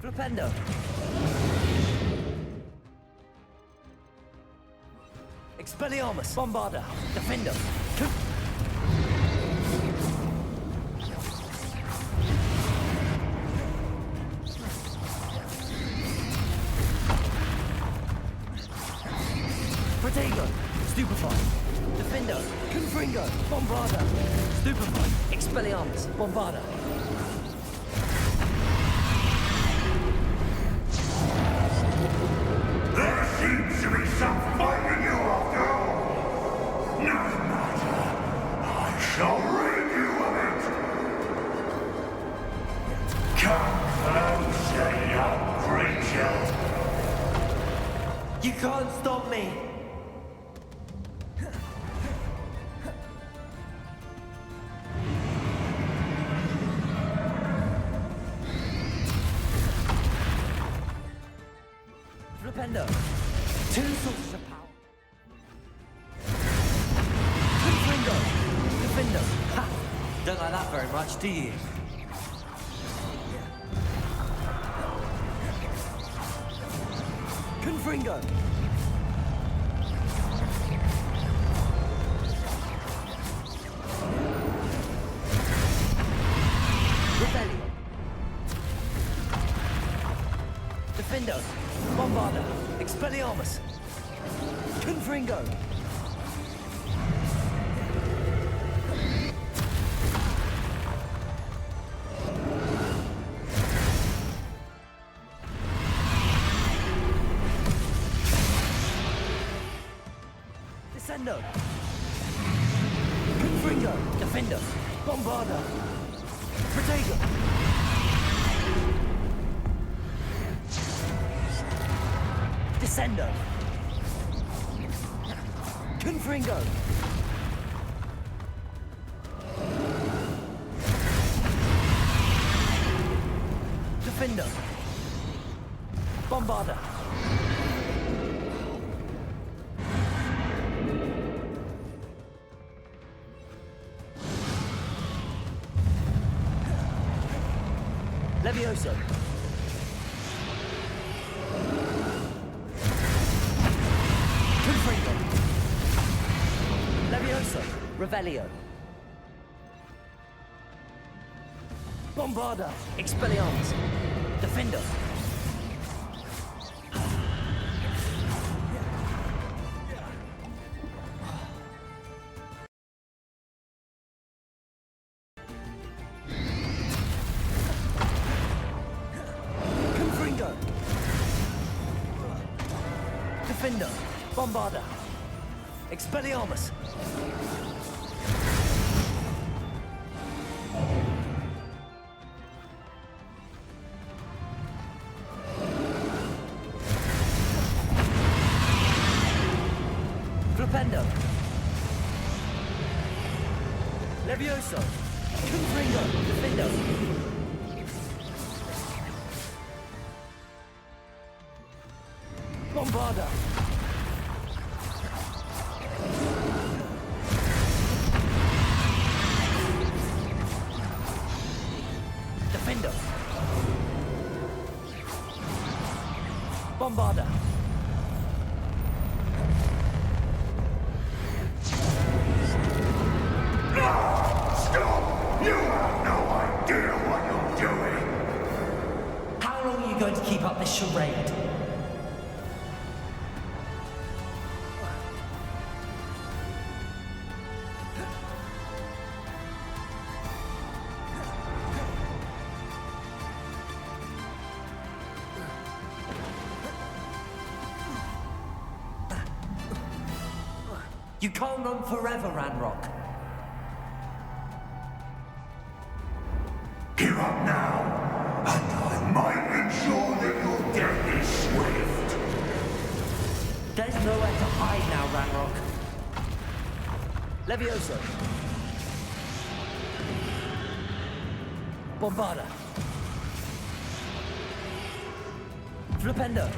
Flipendo. Expelliarmus. Bombarda. Defender. Protego. Stupefy. Defender. Confringo. Bombarda. Stupefy. Expelliarmus. Bombarda. There seems to be some fight in you after all. No matter. I shall rid you of it. Come closer, young creature. You can't stop me. Flipendo. Two sources of power. Confringo. Defendo. Ha! Don't like that very much, do you? Confringo. Rebellion. Defendo. Bombarda. Expelliarmus. Confringo. Descendo. Confringo. Defender. Bombarda. Protego. Descendo. Confringo. Defender. Bombarda. Levioso. Confringo. Levioso. Revelio. Bombarda. Expelliarmus. Defender. Confringo. Defender. Bombarda. Expelliarmus. Flipendo. Levioso. Confringo. Defendo. Bombarda. Defendo. Bombarda. Stop! You have no idea what you're doing! How long are you going to keep up this charade? You can't run forever, Ranrock. Give up now, and I might ensure that your death is swift. There's nowhere to hide now, Ranrock. Levioso. Bombarda. Flipendo.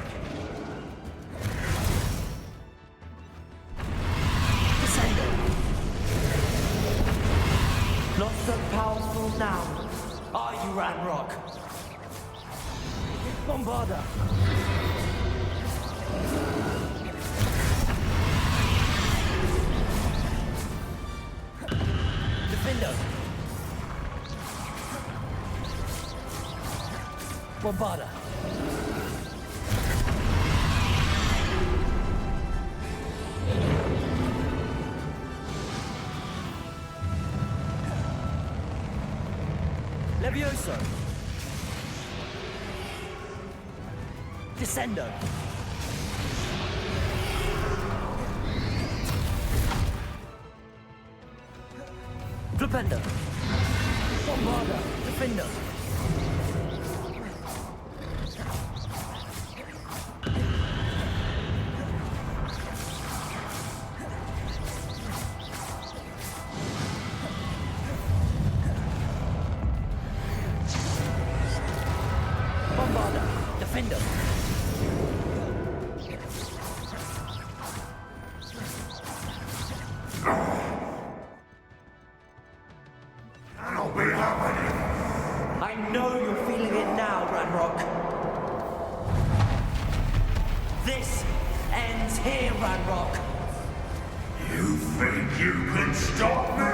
Descendo. Not so powerful now, are you, Ranrock? Bombarda. Defendo. Bombarda. Levioso. Descendo. Flipendo. Bombarda. Defendo. Bombarda. Defendo. That'll be happening! I know you're feeling it now, Ranrock. This ends here, Ranrock. You think you can stop me?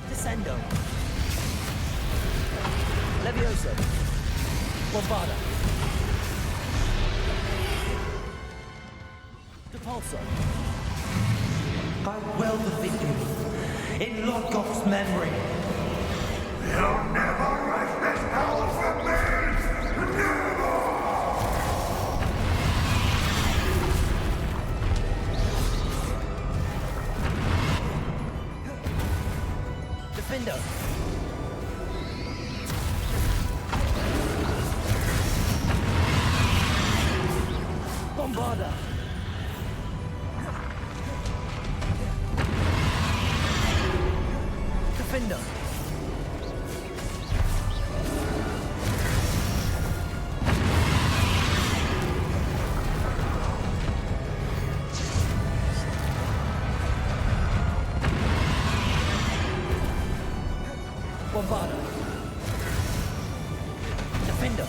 Descendo. Levioso. Bombarda. Depulso. I will defeat you in Lodgoth's memory. You'll never wrest this power from me! Never! Defendo. Bombarda. Defendo. Bombarda. Defendo.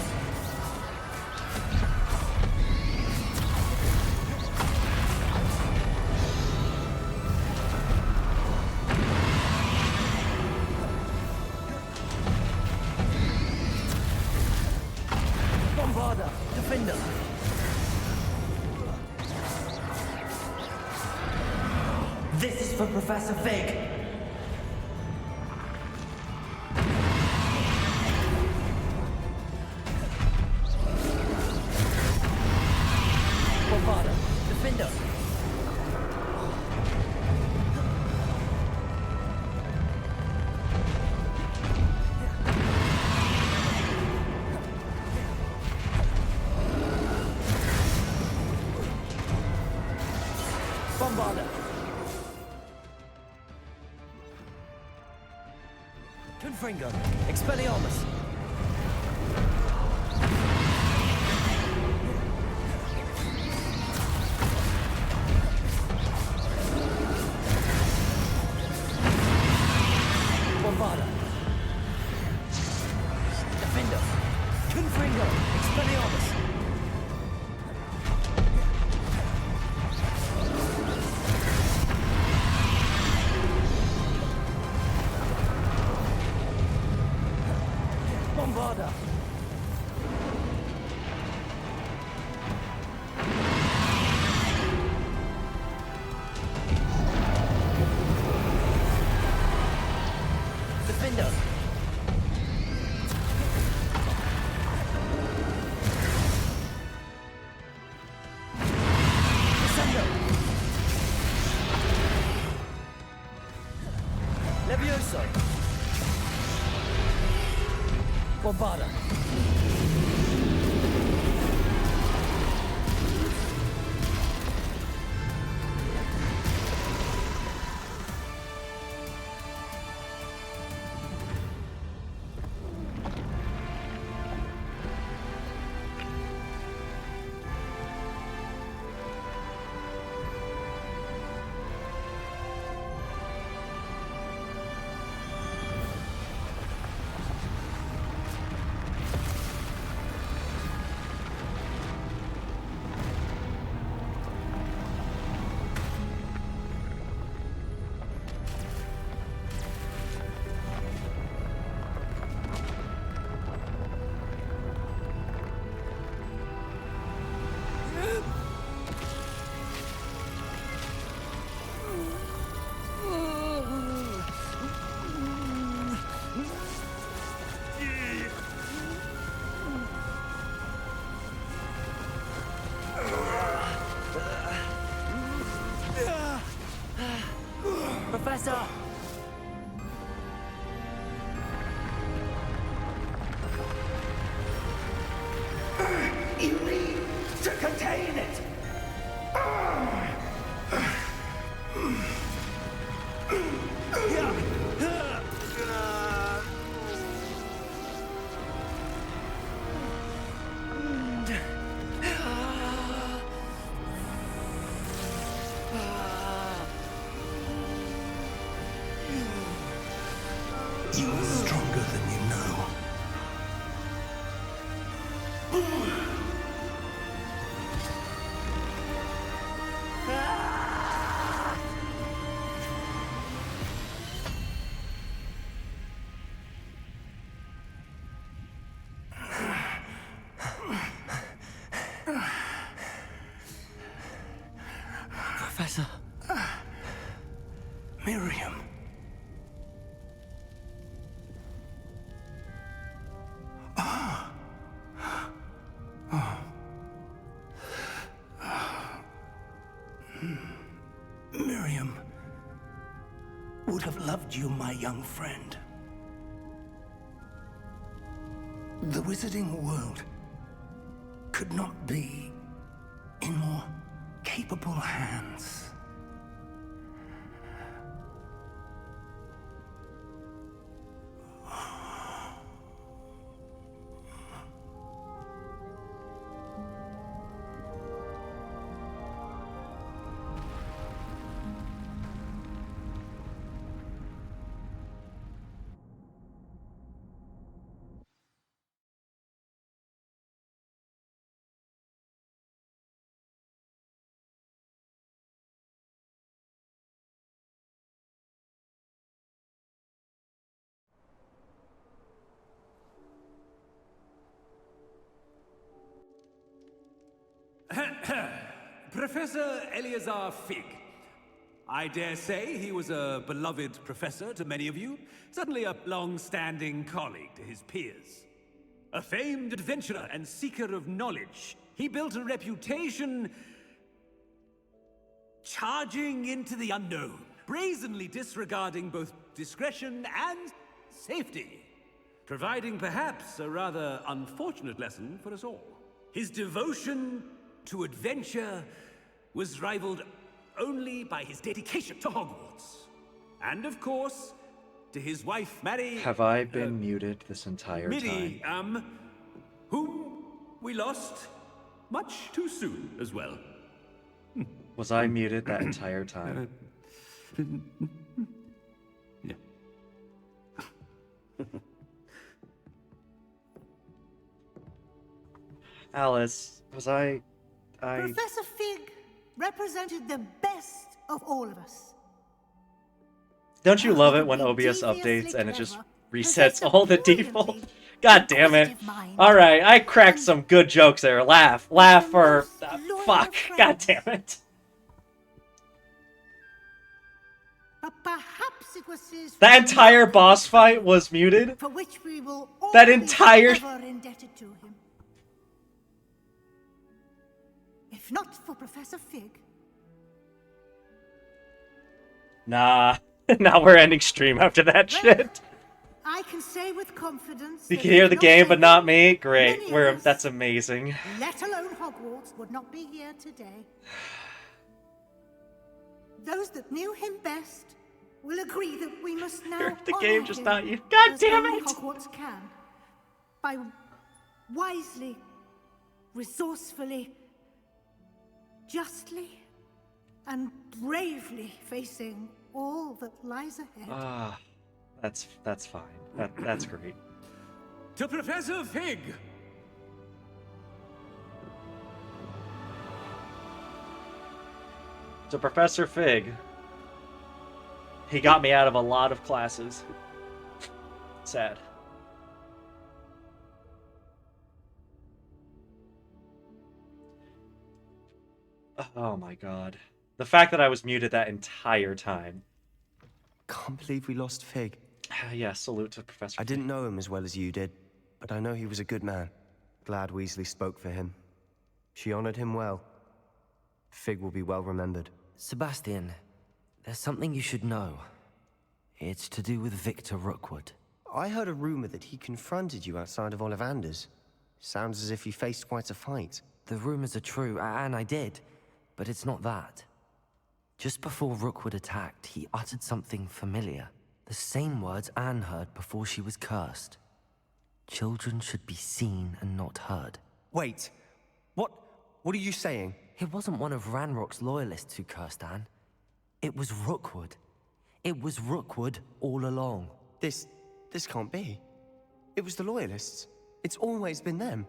Bombarda. Defender. This is for Professor Fig. Bombarda. Defender. Bombarda! Confringo! Expelliarmus! Bombarda! Defender! Confringo! Expelliarmus! Bombarda! Defender! Descendo! Levioso! Bombarda! Professor! You need to contain it! You are stronger than you know. Professor. Miriam. Miriam would have loved you, my young friend. The wizarding world could not be in more capable hands. Professor Eleazar Fig. I dare say he was a beloved professor to many of you, certainly a long-standing colleague to his peers. A famed adventurer and seeker of knowledge, he built a reputation charging into the unknown, brazenly disregarding both discretion and safety, providing perhaps a rather unfortunate lesson for us all. His devotion to adventure was rivaled only by his dedication to Hogwarts. And of course, to his wife, Mary... Have I been muted this entire Millie, time? whom we lost much too soon as well. Was I muted that entire time? Yeah. Alice, was I... Professor Fig represented the best of all of us. Don't you love it when OBS updates and it just resets all the default? God damn it. Alright, I cracked some good jokes there. Laugh. Laugh or... fuck. God damn it. But perhaps it was his That entire boss fight was muted? for which we will That always entire... ever indebted to him. If not for Professor Fig, Nah. Now we're ending stream after that shit. I can say with confidence You that can hear if the not game, for but not him, me? Great. many of us, That's amazing. let alone Hogwarts, would not be here today. Those that knew him best will agree that we must now The honor game just him not you. God as damn only it! Hogwarts can, by wisely, resourcefully, justly, and bravely facing all that lies ahead. Ah, that's fine. That's great. To Professor Fig! So Professor Fig, he got me out of a lot of classes. Sad. Oh my god. The fact that I was muted that entire time. Can't believe we lost Fig. Yeah, salute to Professor I didn't know him as well as you did, but I know he was a good man. Glad Weasley spoke for him. She honored him well. Fig will be well remembered. Sebastian, there's something you should know. It's to do with Victor Rookwood. I heard a rumor that he confronted you outside of Ollivander's. Sounds as if you faced quite a fight. The rumors are true, and I did, but it's not that. Just before Rookwood attacked, he uttered something familiar. The same words Anne heard before she was cursed. Children should be seen and not heard. Wait, what are you saying? It wasn't one of Ranrock's loyalists who cursed Anne. It was Rookwood. It was Rookwood all along. This can't be. It was the Loyalists. It's always been them.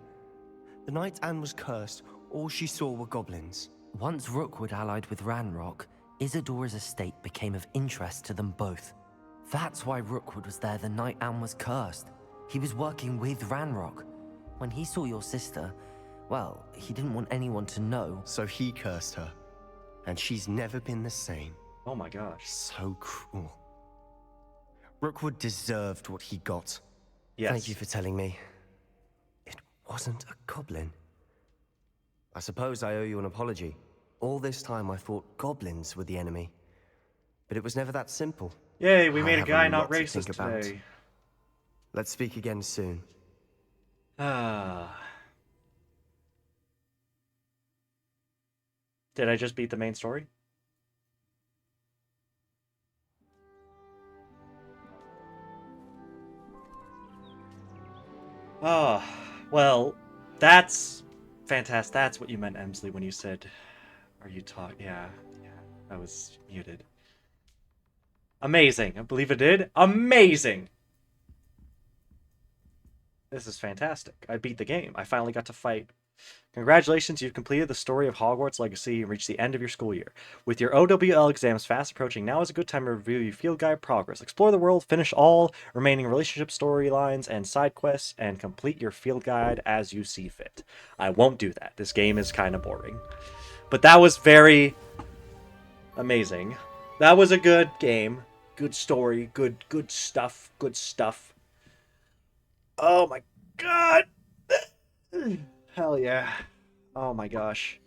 The night Anne was cursed, all she saw were goblins. Once Rookwood allied with Ranrock, Isadora's estate became of interest to them both. That's why Rookwood was there the night Anne was cursed. He was working with Ranrock. When he saw your sister, well, he didn't want anyone to know. So he cursed her. And she's never been the same. Oh my gosh. So cruel. Rookwood deserved what he got. Yes. Thank you for telling me. It wasn't a goblin. I suppose I owe you an apology. All this time I thought goblins were the enemy. But it was never that simple. Yay, we made a have guy lot not to racist think about. today. Let's speak again soon. Did I just beat the main story? Oh, well, that's fantastic. That's what you meant, Emsley, when you said, are you talking? Yeah, I was muted. Amazing. I believe it did. Amazing. This is fantastic. I beat the game. I finally got to fight. Congratulations, you've completed the story of Hogwarts Legacy and reached the end of your school year. With your OWL exams fast approaching, now is a good time to review your field guide progress. Explore the world, finish all remaining relationship storylines and side quests, and complete your field guide as you see fit. I won't do that. This game is kind of boring. But that was very amazing. That was a good game. Good story. Good stuff. Good stuff. Oh my god! Hell yeah. Oh my gosh.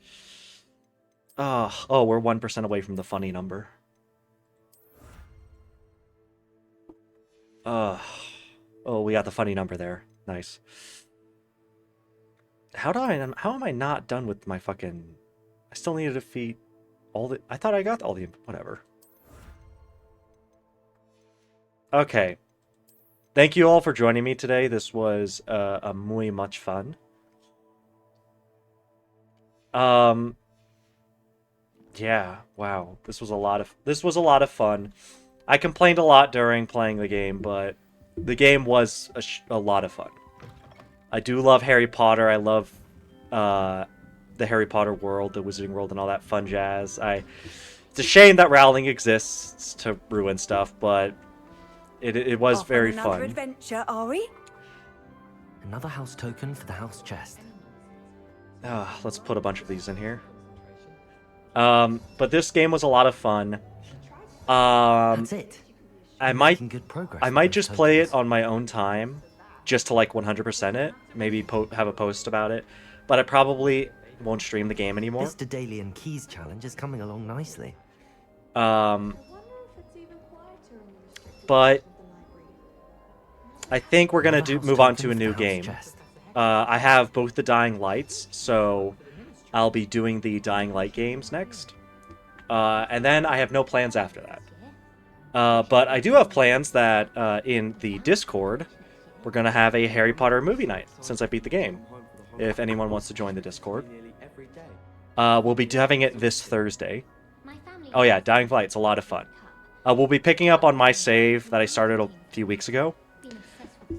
Oh, we're 1% away from the funny number. Oh, we got the funny number there. Nice. How am I not done with my fucking... I still need to defeat I thought I got all the... Whatever. Okay. Thank you all for joining me today. This was a muy much fun. Yeah, wow. This was a lot of fun. I complained a lot during playing the game, but the game was a lot of fun. I do love Harry Potter. I love the Harry Potter world, the Wizarding World, and all that fun jazz. It's a shame that Rowling exists to ruin stuff, but it was very fun. Another adventure, are we? Another house token for the house chest. Let's put a bunch of these in here. But this game was a lot of fun. That's it. I might just play it on my own time, just to like 100% it. Maybe have a post about it. But I probably won't stream the game anymore. This Daedalian Keys challenge is coming along nicely. But I think we're gonna move on to a new game. I have both the Dying Lights, so I'll be doing the Dying Light games next. And then I have no plans after that. But I do have plans that in the Discord, we're going to have a Harry Potter movie night, since I beat the game. If anyone wants to join the Discord. We'll be having it this Thursday. Oh yeah, Dying Light's a lot of fun. We'll be picking up on my save that I started a few weeks ago.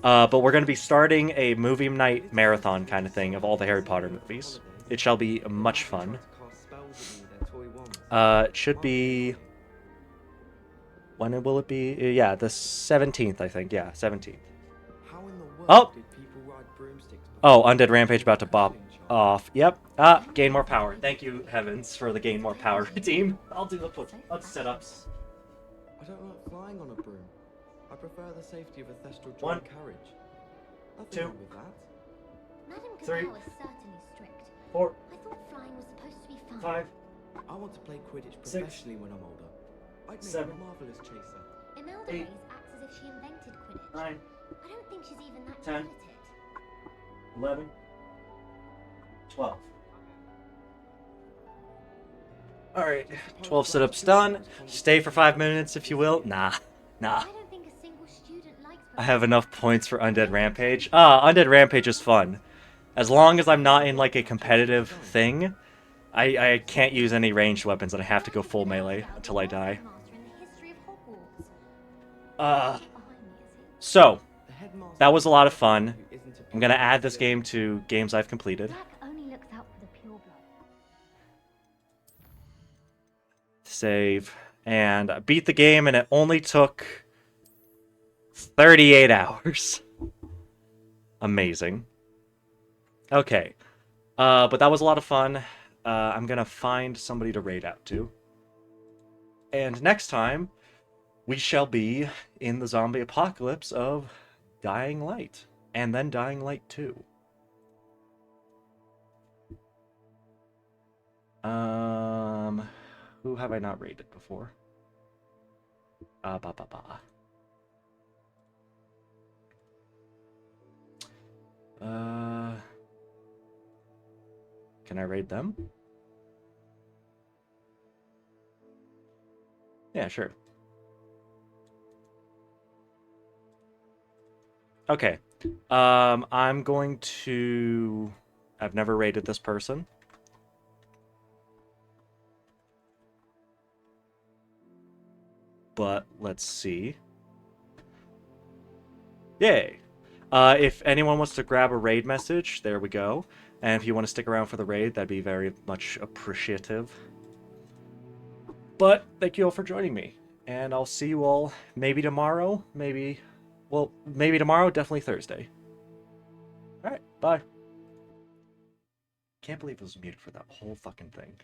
But we're going to be starting a movie night marathon kind of thing of all the Harry Potter movies. It shall be much fun. It should be... When will it be? Yeah, the 17th, I think. Yeah, 17th. Oh! Oh, Undead Rampage about to bop off. Yep. Gain more power. Thank you, Heavens, for the gain more power team. I'll do the setups. I don't like flying on a broom. I prefer the safety of a thestral One. carriage. Nothing Two. wrong with that. Madam Three. Canal is certainly strict. 4. I thought flying was supposed to be fun. 5. I want to play Quidditch Six. professionally when I'm older. I'd make 7. a marvelous chaser. Imelda 8. Hayes acts as if she invented Quidditch. 9. I don't think she's even that 10. good at it. 11. 12. Alright, 12 sit-ups done. Stay for 5 minutes if you will. Nah. I don't think a single student likes I have enough points for Undead Rampage. Undead Rampage is fun. As long as I'm not in like a competitive thing, I can't use any ranged weapons and I have to go full melee until I die. So, that was a lot of fun. I'm gonna add this game to games I've completed. Black only looks out for the pureblood. Save. And I beat the game and it only took 38 hours. Amazing. Okay. But that was a lot of fun. I'm gonna find somebody to raid out to. And next time, we shall be in the zombie apocalypse of Dying Light. And then Dying Light 2. Who have I not raided before? Can I raid them? Yeah, sure. Okay. I'm going to... I've never raided this person. But let's see. Yay! If anyone wants to grab a raid message, there we go. And if you want to stick around for the raid, that'd be very much appreciative. But thank you all for joining me. And I'll see you all maybe tomorrow, maybe tomorrow, definitely Thursday. Alright, bye. Can't believe it was muted for that whole fucking thing.